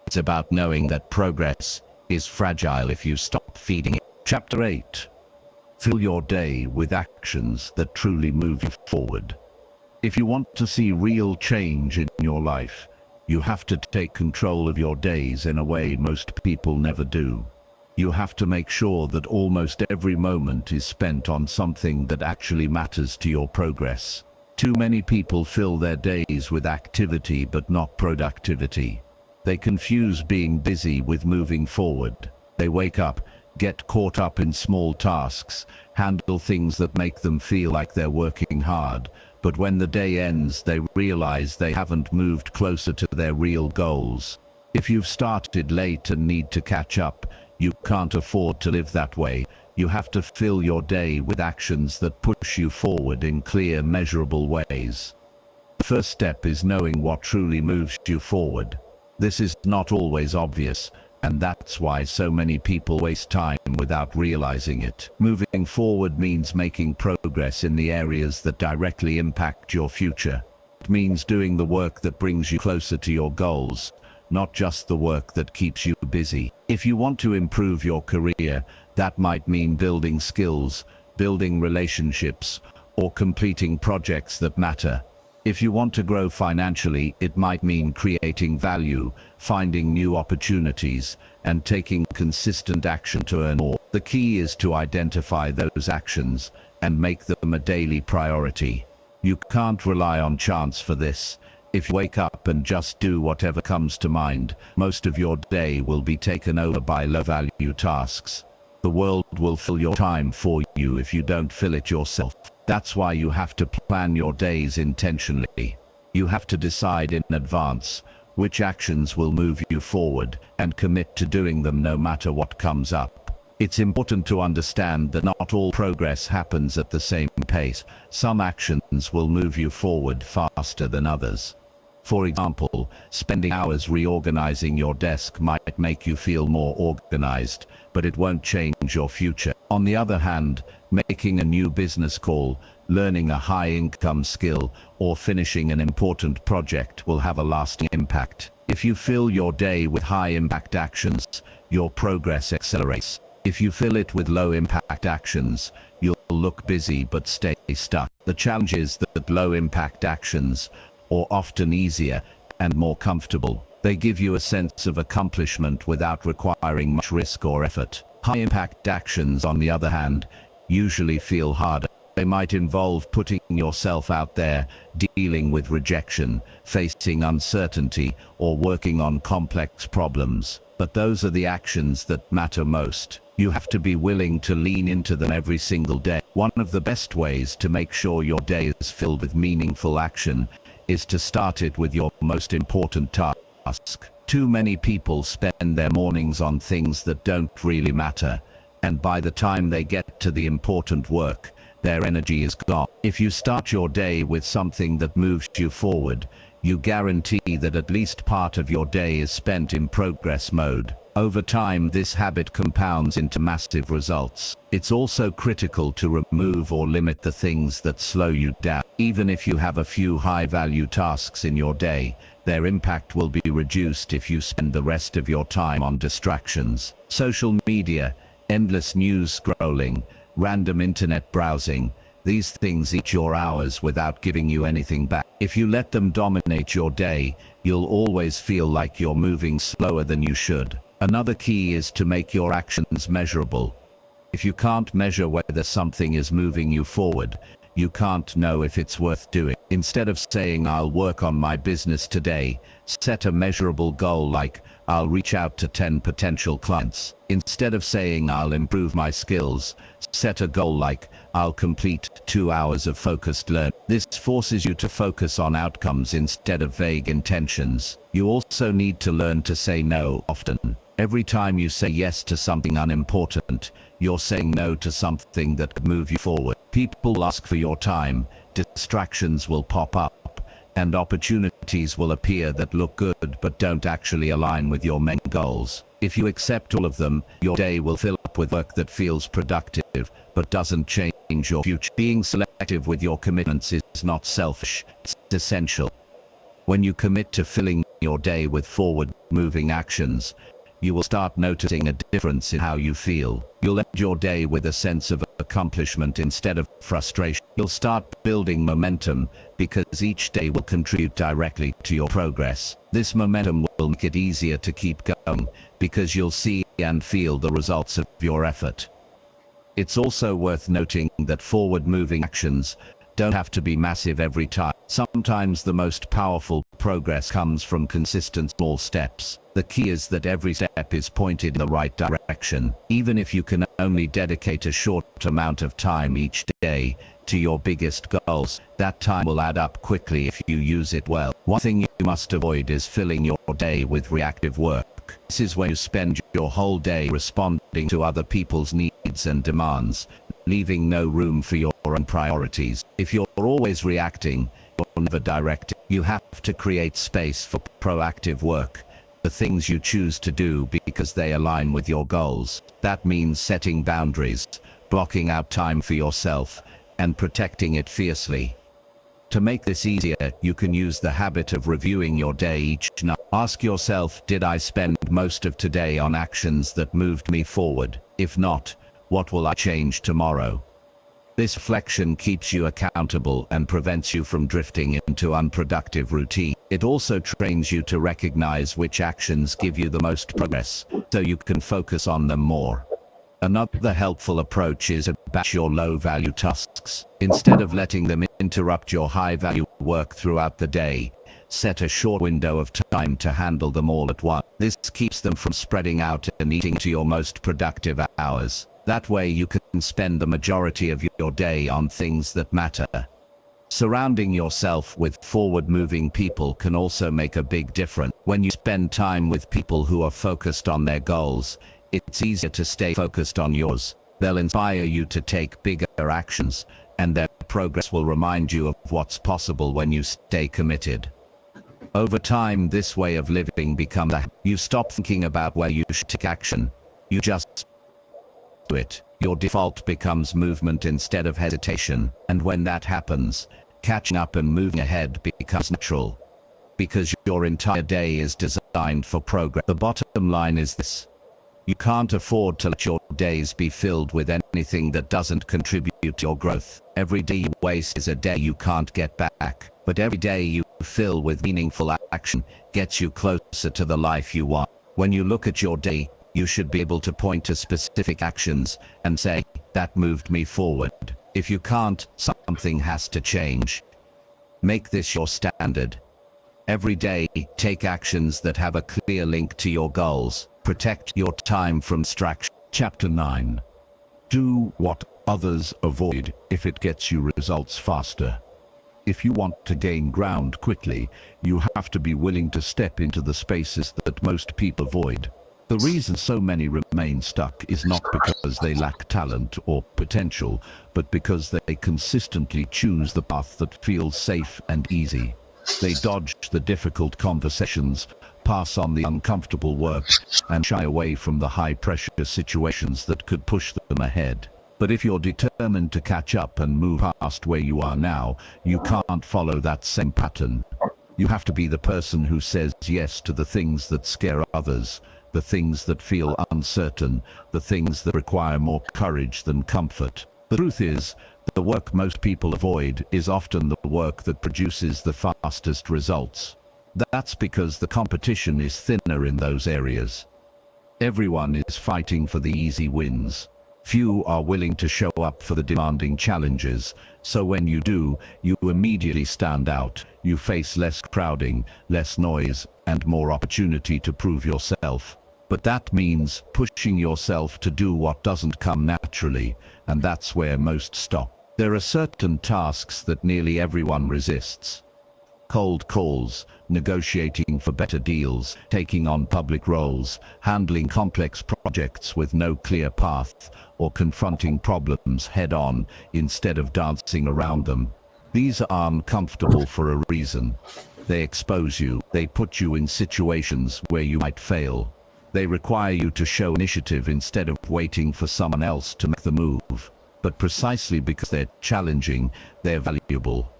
It's about knowing that progress is fragile if you stop feeding it. Chapter 8. Fill your day with actions that truly move you forward. If you want to see real change in your life, you have to take control of your days in a way most people never do. You have to make sure that almost every moment is spent on something that actually matters to your progress. Too many people fill their days with activity but not productivity. They confuse being busy with moving forward. They wake up, get caught up in small tasks, handle things that make them feel like they're working hard, but when the day ends, they realize they haven't moved closer to their real goals. If you've started late and need to catch up, you can't afford to live that way. You have to fill your day with actions that push you forward in clear, measurable ways. The first step is knowing what truly moves you forward. This is not always obvious, and that's why so many people waste time without realizing it. Moving forward means making progress in the areas that directly impact your future. It means doing the work that brings you closer to your goals, not just the work that keeps you busy. If you want to improve your career, that might mean building skills, building relationships, or completing projects that matter. If you want to grow financially, it might mean creating value, finding new opportunities, and taking consistent action to earn more. The key is to identify those actions and make them a daily priority. You can't rely on chance for this. If you wake up and just do whatever comes to mind, most of your day will be taken over by low-value tasks. The world will fill your time for you if you don't fill it yourself. That's why you have to plan your days intentionally. You have to decide in advance which actions will move you forward and commit to doing them no matter what comes up. It's important to understand that not all progress happens at the same pace. Some actions will move you forward faster than others. For example, spending hours reorganizing your desk might make you feel more organized, but it won't change your future. On the other hand, making a new business call, learning a high-income skill, or finishing an important project will have a lasting impact. If you fill your day with high-impact actions, your progress accelerates. If you fill it with low-impact actions, you'll look busy but stay stuck. The challenge is that low-impact actions are often easier and more comfortable. They give you a sense of accomplishment without requiring much risk or effort. High-impact actions, on the other hand, usually feel harder. They might involve putting yourself out there, dealing with rejection, facing uncertainty, or working on complex problems. But those are the actions that matter most. You have to be willing to lean into them every single day. One of the best ways to make sure your day is filled with meaningful action is to start it with your most important task. Too many people spend their mornings on things that don't really matter, and by the time they get to the important work, their energy is gone. If you start your day with something that moves you forward, you guarantee that at least part of your day is spent in progress mode. Over time, this habit compounds into massive results. It's also critical to remove or limit the things that slow you down. Even if you have a few high-value tasks in your day, their impact will be reduced if you spend the rest of your time on distractions. Social media, endless news scrolling, random internet browsing, these things eat your hours without giving you anything back. If you let them dominate your day, you'll always feel like you're moving slower than you should. Another key is to make your actions measurable. If you can't measure whether something is moving you forward, you can't know if it's worth doing. Instead of saying, "I'll work on my business today," set a measurable goal like, "I'll reach out to 10 potential clients." Instead of saying, "I'll improve my skills," set a goal like, "I'll complete 2 hours of focused learning." This forces you to focus on outcomes instead of vague intentions. You also need to learn to say no often. Every time you say yes to something unimportant, you're saying no to something that could move you forward. People ask for your time, distractions will pop up, and opportunities will appear that look good but don't actually align with your main goals. If you accept all of them, your day will fill up with work that feels productive but doesn't change your future. Being selective with your commitments is not selfish, it's essential. When you commit to filling your day with forward-moving actions, you will start noticing a difference in how you feel. You'll end your day with a sense of accomplishment instead of frustration. You'll start building momentum because each day will contribute directly to your progress. This momentum will make it easier to keep going because you'll see and feel the results of your effort. It's also worth noting that forward-moving actions don't have to be massive every time. Sometimes the most powerful progress comes from consistent small steps. The key is that every step is pointed in the right direction. Even if you can only dedicate a short amount of time each day to your biggest goals, that time will add up quickly if you use it well. One thing you must avoid is filling your day with reactive work. This is when you spend your whole day responding to other people's needs and demands, leaving no room for your own priorities. If you're always reacting, you're never directing. You have to create space for proactive work, the things you choose to do because they align with your goals. That means setting boundaries, blocking out time for yourself, and protecting it fiercely. To make this easier, you can use the habit of reviewing your day each night. Ask yourself, did I spend most of today on actions that moved me forward? If not, what will I change tomorrow? This reflection keeps you accountable and prevents you from drifting into unproductive routine. It also trains you to recognize which actions give you the most progress, so you can focus on them more. Another helpful approach is to batch your low-value tasks. Instead of letting them interrupt your high-value work throughout the day, set a short window of time to handle them all at once. This keeps them from spreading out and eating into your most productive hours. That way you can spend the majority of your day on things that matter. Surrounding yourself with forward-moving people can also make a big difference. When you spend time with people who are focused on their goals, it's easier to stay focused on yours. They'll inspire you to take bigger actions, and their progress will remind you of what's possible when you stay committed. Over time, this way of living becomes a habit. You stop thinking about where you should take action. You just do it. Your default becomes movement instead of hesitation, and when that happens, catching up and moving ahead becomes natural, because your entire day is designed for progress. The bottom line is this: you can't afford to let your days be filled with anything that doesn't contribute to your growth. Every day you waste is a day you can't get back, but every day you fill with meaningful action gets you closer to the life you want. When you look at your day, you should be able to point to specific actions and say, that moved me forward. If you can't, something has to change. Make this your standard. Every day, take actions that have a clear link to your goals. Protect your time from distraction. Chapter 9. Do what others avoid if it gets you results faster. If you want to gain ground quickly, you have to be willing to step into the spaces that most people avoid. The reason so many remain stuck is not because they lack talent or potential, but because they consistently choose the path that feels safe and easy. They dodge the difficult conversations, pass on the uncomfortable work, and shy away from the high-pressure situations that could push them ahead. But if you're determined to catch up and move past where you are now, you can't follow that same pattern. You have to be the person who says yes to the things that scare others, the things that feel uncertain, the things that require more courage than comfort. The truth is, the work most people avoid is often the work that produces the fastest results. That's because the competition is thinner in those areas. Everyone is fighting for the easy wins. Few are willing to show up for the demanding challenges, so when you do, you immediately stand out. You face less crowding, less noise, and more opportunity to prove yourself. But that means pushing yourself to do what doesn't come naturally, and that's where most stop. There are certain tasks that nearly everyone resists. Cold calls, negotiating for better deals, taking on public roles, handling complex projects with no clear path, or confronting problems head-on instead of dancing around them. These are uncomfortable for a reason. They expose you, they put you in situations where you might fail. They require you to show initiative instead of waiting for someone else to make the move. But precisely because they're challenging, they're valuable.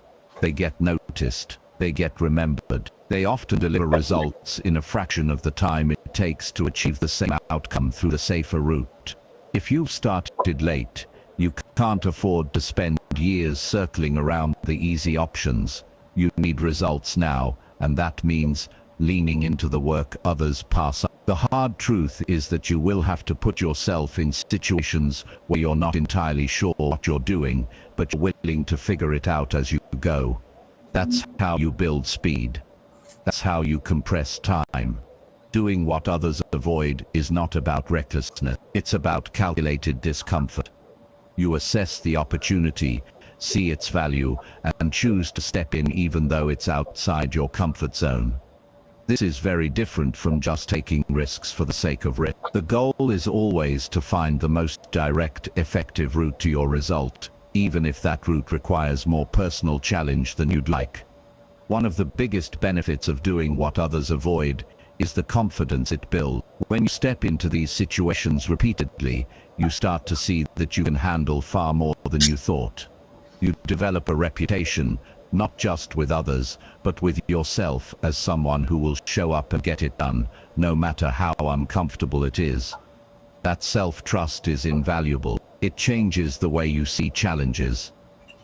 They get noticed, they get remembered. They often deliver results in a fraction of the time it takes to achieve the same outcome through the safer route. If you've started late, you can't afford to spend years circling around the easy options. You need results now, and that means leaning into the work others pass up. The hard truth is that you will have to put yourself in situations where you're not entirely sure what you're doing, but you're willing to figure it out as you go. That's how you build speed. That's how you compress time. Doing what others avoid is not about recklessness. It's about calculated discomfort. You assess the opportunity, see its value, and choose to step in even though it's outside your comfort zone. This is very different from just taking risks for the sake of risk. The goal is always to find the most direct, effective route to your result, even if that route requires more personal challenge than you'd like. One of the biggest benefits of doing what others avoid is the confidence it builds. When you step into these situations repeatedly, you start to see that you can handle far more than you thought. You develop a reputation, not just with others, but with yourself as someone who will show up and get it done, no matter how uncomfortable it is. That self-trust is invaluable. It changes the way you see challenges.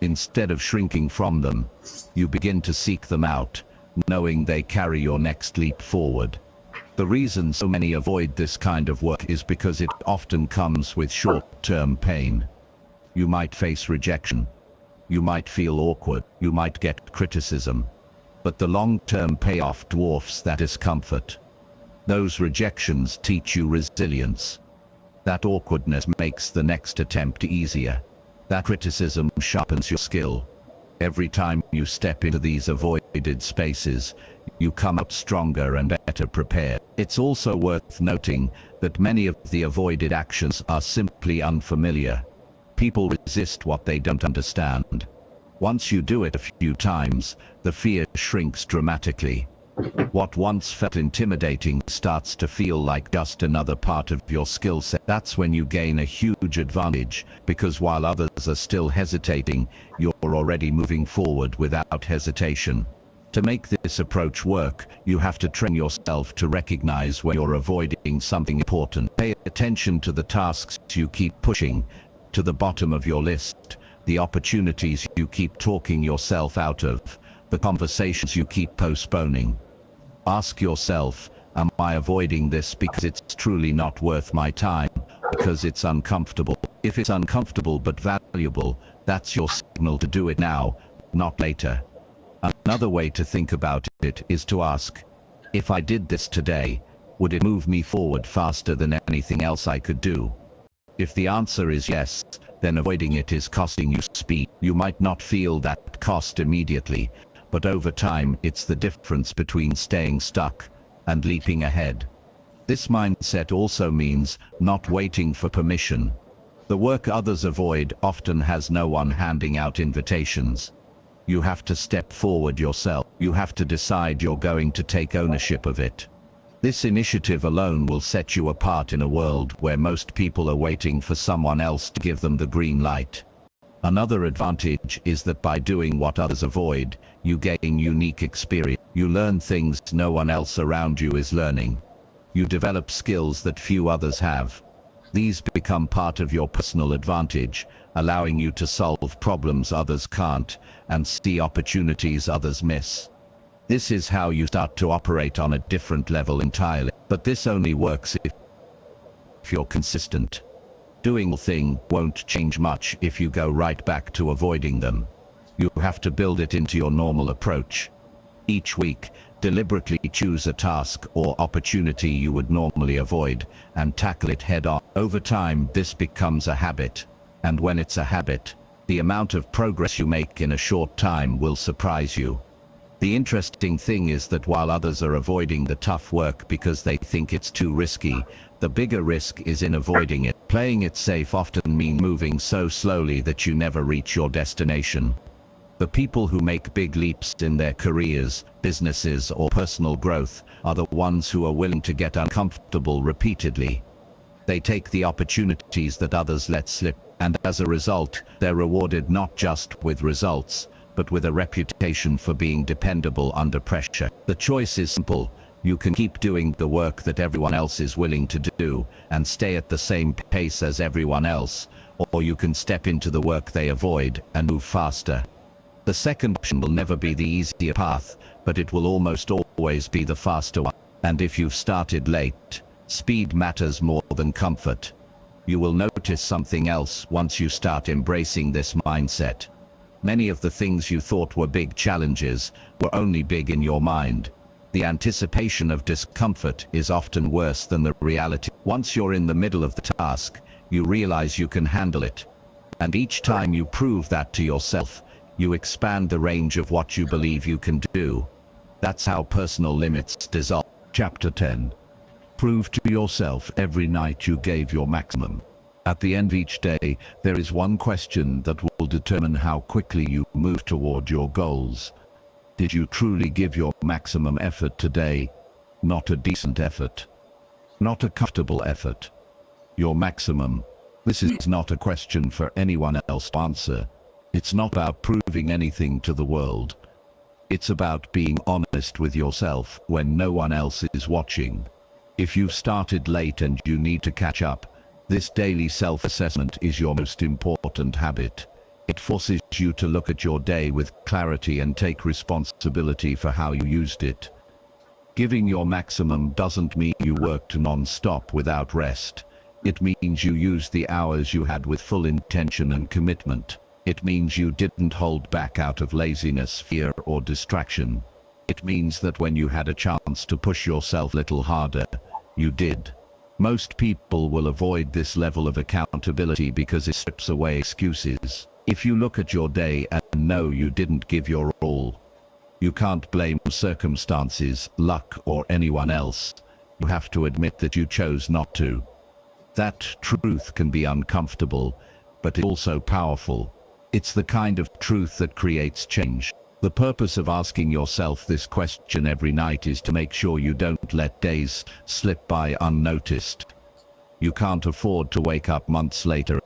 Instead of shrinking from them, you begin to seek them out, knowing they carry your next leap forward. The reason so many avoid this kind of work is because it often comes with short-term pain. You might face rejection. You might feel awkward. You might get criticism. But the long-term payoff dwarfs that discomfort. Those rejections teach you resilience. That awkwardness makes the next attempt easier. That criticism sharpens your skill. Every time you step into these avoided spaces, you come out stronger and better prepared. It's also worth noting that many of the avoided actions are simply unfamiliar. People resist what they don't understand. Once you do it a few times, the fear shrinks dramatically. What once felt intimidating starts to feel like just another part of your skill set. That's when you gain a huge advantage, because while others are still hesitating, you're already moving forward without hesitation. To make this approach work, you have to train yourself to recognize when you're avoiding something important. Pay attention to the tasks you keep pushing to the bottom of your list, the opportunities you keep talking yourself out of, the conversations you keep postponing. Ask yourself, am I avoiding this because it's truly not worth my time, because it's uncomfortable? If it's uncomfortable but valuable, that's your signal to do it now, not later. Another way to think about it is to ask, if I did this today, would it move me forward faster than anything else I could do? If the answer is yes, then avoiding it is costing you speed. You might not feel that cost immediately, but over time it's the difference between staying stuck and leaping ahead. This mindset also means not waiting for permission. The work others avoid often has no one handing out invitations. You have to step forward yourself. You have to decide you're going to take ownership of it. This initiative alone will set you apart in a world where most people are waiting for someone else to give them the green light. Another advantage is that by doing what others avoid, you gain unique experience. You learn things no one else around you is learning. You develop skills that few others have. These become part of your personal advantage, allowing you to solve problems others can't and see opportunities others miss. This is how you start to operate on a different level entirely. But this only works if you're consistent. Doing a thing won't change much if you go right back to avoiding them. You have to build it into your normal approach. Each week, deliberately choose a task or opportunity you would normally avoid and tackle it head on. Over time, this becomes a habit. And when it's a habit, the amount of progress you make in a short time will surprise you. The interesting thing is that while others are avoiding the tough work because they think it's too risky, the bigger risk is in avoiding it. Playing it safe often means moving so slowly that you never reach your destination. The people who make big leaps in their careers, businesses, or personal growth are the ones who are willing to get uncomfortable repeatedly. They take the opportunities that others let slip, and as a result, they're rewarded not just with results, but with a reputation for being dependable under pressure. The choice is simple. You can keep doing the work that everyone else is willing to do and stay at the same pace as everyone else, or you can step into the work they avoid and move faster. The second option will never be the easier path, but it will almost always be the faster one. And if you've started late, speed matters more than comfort. You will notice something else once you start embracing this mindset. Many of the things you thought were big challenges were only big in your mind. The anticipation of discomfort is often worse than the reality. Once you're in the middle of the task, you realize you can handle it. And each time you prove that to yourself, you expand the range of what you believe you can do. That's how personal limits dissolve. Chapter 10. Prove to yourself every night you gave your maximum. At the end of each day, there is one question that will determine how quickly you move toward your goals. Did you truly give your maximum effort today? Not a decent effort. Not a comfortable effort. Your maximum. This is not a question for anyone else to answer. It's not about proving anything to the world. It's about being honest with yourself when no one else is watching. If you've started late and you need to catch up, this daily self-assessment is your most important habit. It forces you to look at your day with clarity and take responsibility for how you used it. Giving your maximum doesn't mean you worked non-stop without rest. It means you used the hours you had with full intention and commitment. It means you didn't hold back out of laziness, fear, or distraction. It means that when you had a chance to push yourself a little harder, you did. Most people will avoid this level of accountability because it strips away excuses. If you look at your day and know you didn't give your all, you can't blame circumstances, luck, or anyone else. You have to admit that you chose not to. That truth can be uncomfortable, but it's also powerful. It's the kind of truth that creates change. The purpose of asking yourself this question every night is to make sure you don't let days slip by unnoticed. You can't afford to wake up months later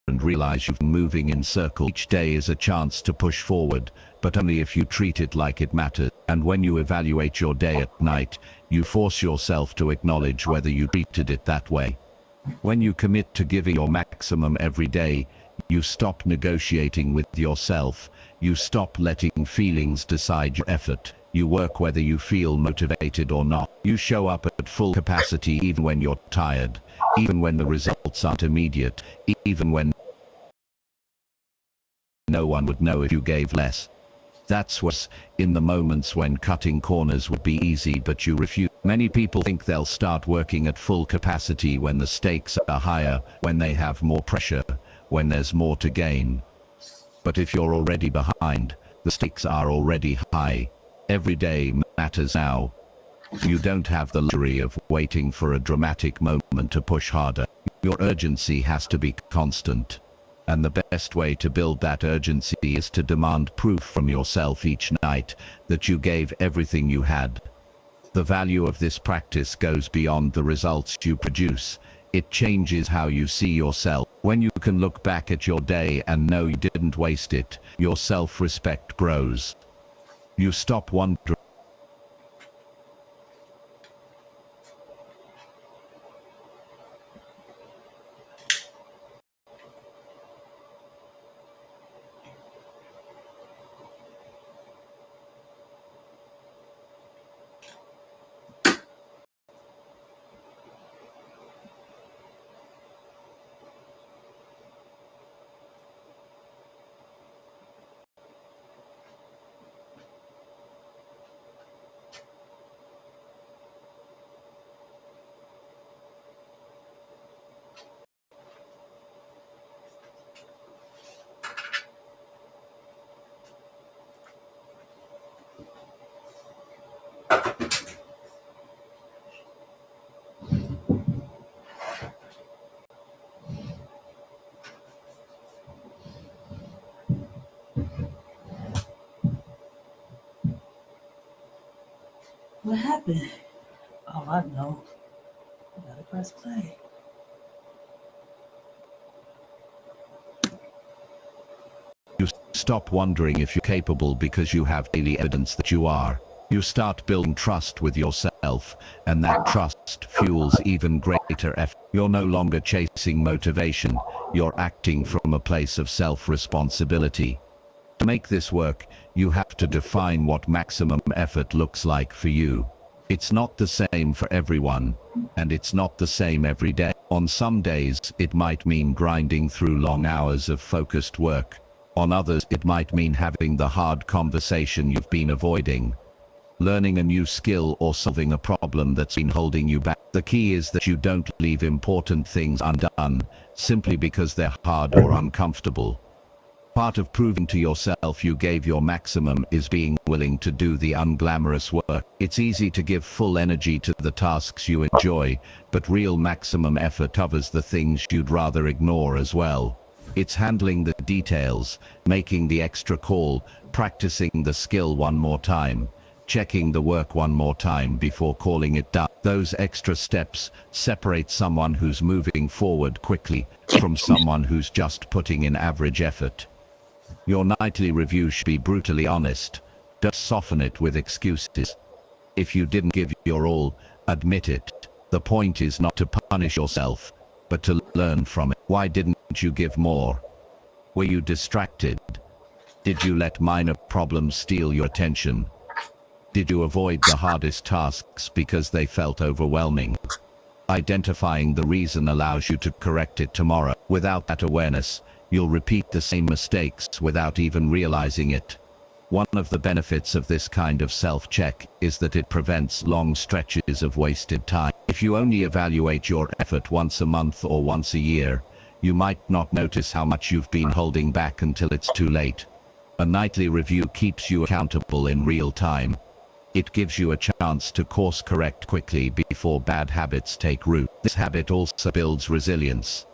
and realize you've been moving in circles. Each day is a chance to push forward, but only if you treat it like it matters. And when you evaluate your day at night, you force yourself to acknowledge whether you treated it that way. When you commit to giving your maximum every day, you stop negotiating with yourself. You stop letting feelings decide your effort. You work whether you feel motivated or not. You show up at full capacity even when you're tired, even when the results aren't immediate, even when no one would know if you gave less. That's what's in the moments when cutting corners would be easy but you refuse. Many people think they'll start working at full capacity when the stakes are higher, when they have more pressure, when there's more to gain. But if you're already behind, the stakes are already high. Every day matters now. You don't have the luxury of waiting for a dramatic moment to push harder. Your urgency has to be constant. And the best way to build that urgency is to demand proof from yourself each night that you gave everything you had. The value of this practice goes beyond the results you produce. It changes how you see yourself. When you can look back at your day and know you didn't waste it, your self-respect grows. You stop wondering What happened? Oh, I know. I gotta press play. You stop wondering if you're capable because you have daily evidence that you are. You start building trust with yourself, and that trust fuels even greater effort. You're no longer chasing motivation, you're acting from a place of self-responsibility. To make this work, you have to define what maximum effort looks like for you. It's not the same for everyone, and it's not the same every day. On some days, it might mean grinding through long hours of focused work. On others, it might mean having the hard conversation you've been avoiding. Learning a new skill or solving a problem that's been holding you back. The key is that you don't leave important things undone, simply because they're hard or uncomfortable. Part of proving to yourself you gave your maximum is being willing to do the unglamorous work. It's easy to give full energy to the tasks you enjoy, but real maximum effort covers the things you'd rather ignore as well. It's handling the details, making the extra call, practicing the skill one more time, checking the work one more time before calling it done. Those extra steps separate someone who's moving forward quickly from someone who's just putting in average effort. Your nightly review should be brutally honest. Don't soften it with excuses. If you didn't give your all, admit it. The point is not to punish yourself, but to learn from it. Why didn't you give more? Were you distracted? Did you let minor problems steal your attention? Did you avoid the hardest tasks because they felt overwhelming? Identifying the reason allows you to correct it tomorrow. Without that awareness, you'll repeat the same mistakes without even realizing it. One of the benefits of this kind of self-check is that it prevents long stretches of wasted time. If you only evaluate your effort once a month or once a year, you might not notice how much you've been holding back until it's too late. A nightly review keeps you accountable in real time. It gives you a chance to course correct quickly before bad habits take root. This habit also builds resilience.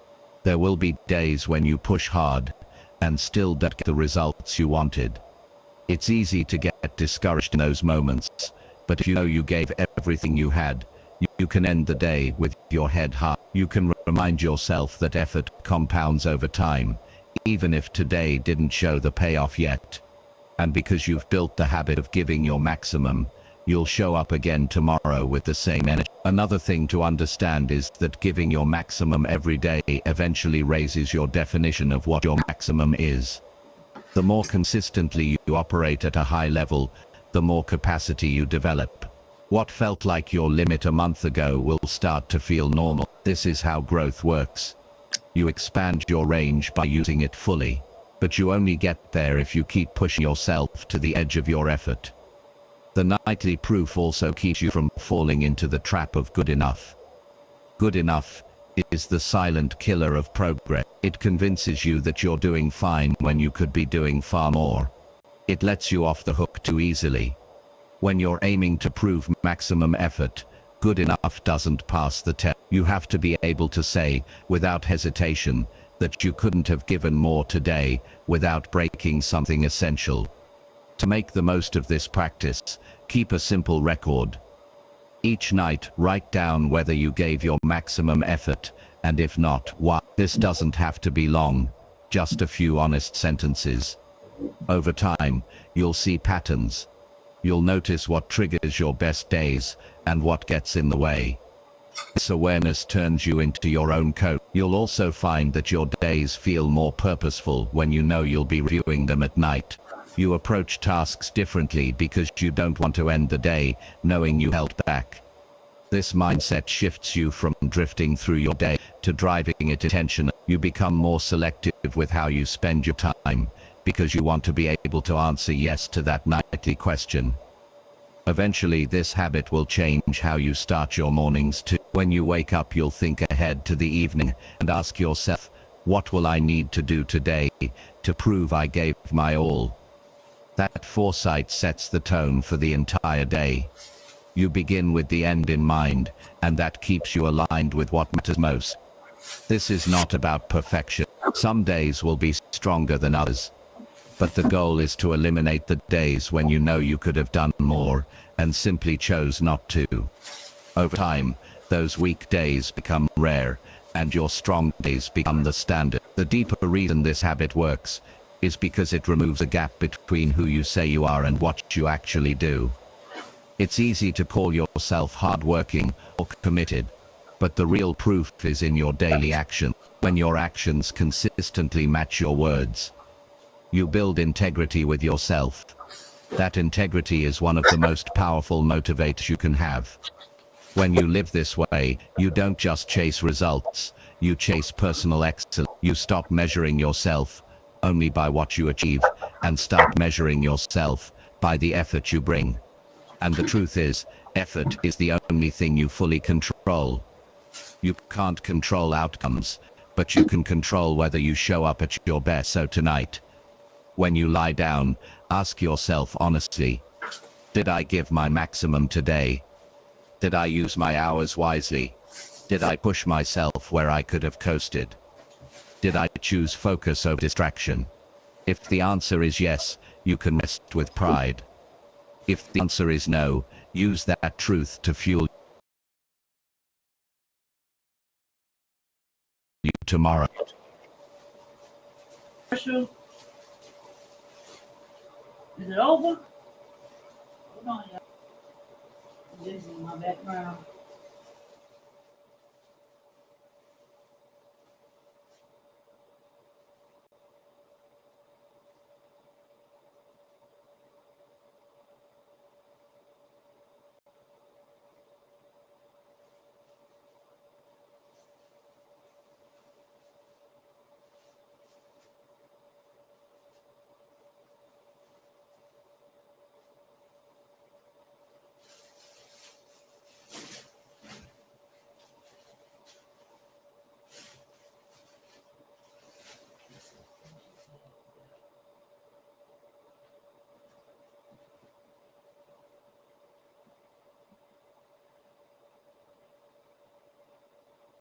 There will be days when you push hard and still don't get the results you wanted. It's easy to get discouraged in those moments, but if you know you gave everything you had, you can end the day with your head high. You can remind yourself that effort compounds over time, even if today didn't show the payoff yet. And because you've built the habit of giving your maximum, you'll show up again tomorrow with the same energy. Another thing to understand is that giving your maximum every day eventually raises your definition of what your maximum is. The more consistently you operate at a high level, the more capacity you develop. What felt like your limit a month ago will start to feel normal. This is how growth works. You expand your range by using it fully, but you only get there if you keep pushing yourself to the edge of your effort. The nightly proof also keeps you from falling into the trap of good enough. Good enough is the silent killer of progress. It convinces you that you're doing fine when you could be doing far more. It lets you off the hook too easily. When you're aiming to prove maximum effort, good enough doesn't pass the test. You have to be able to say, without hesitation, that you couldn't have given more today without breaking something essential. To make the most of this practice, keep a simple record. Each night, write down whether you gave your maximum effort, and if not, why. This doesn't have to be long, just a few honest sentences. Over time, you'll see patterns. You'll notice what triggers your best days and what gets in the way. This awareness turns you into your own coach. You'll also find that your days feel more purposeful when you know you'll be reviewing them at night. You approach tasks differently because you don't want to end the day knowing you held back. This mindset shifts you from drifting through your day to driving it intentionally. You become more selective with how you spend your time because you want to be able to answer yes to that nightly question. Eventually, this habit will change how you start your mornings too. When you wake up, you'll think ahead to the evening and ask yourself, what will I need to do today to prove I gave my all? That foresight sets the tone for the entire day. You begin with the end in mind, and that keeps you aligned with what matters most. This is not about perfection. Some days will be stronger than others. But the goal is to eliminate the days when you know you could have done more and simply chose not to. Over time, those weak days become rare and your strong days become the standard. The deeper reason this habit works is because it removes a gap between who you say you are and what you actually do. It's easy to call yourself hardworking or committed, but the real proof is in your daily action. When your actions consistently match your words, you build integrity with yourself. That integrity is one of the most powerful motivators you can have. When you live this way, you don't just chase results, you chase personal excellence. You stop measuring yourself only by what you achieve and start measuring yourself by the effort you bring. And the truth is, effort is the only thing you fully control. You can't control outcomes, but you can control whether you show up at your best. So tonight, when you lie down, ask yourself honestly, did I give my maximum today? Did I use my hours wisely? Did I push myself where I could have coasted? Did I choose focus over distraction? If the answer is yes, you can rest with pride. If the answer is no, use that truth to fuel you tomorrow. Is it over? Hold on, y'all. This is my background.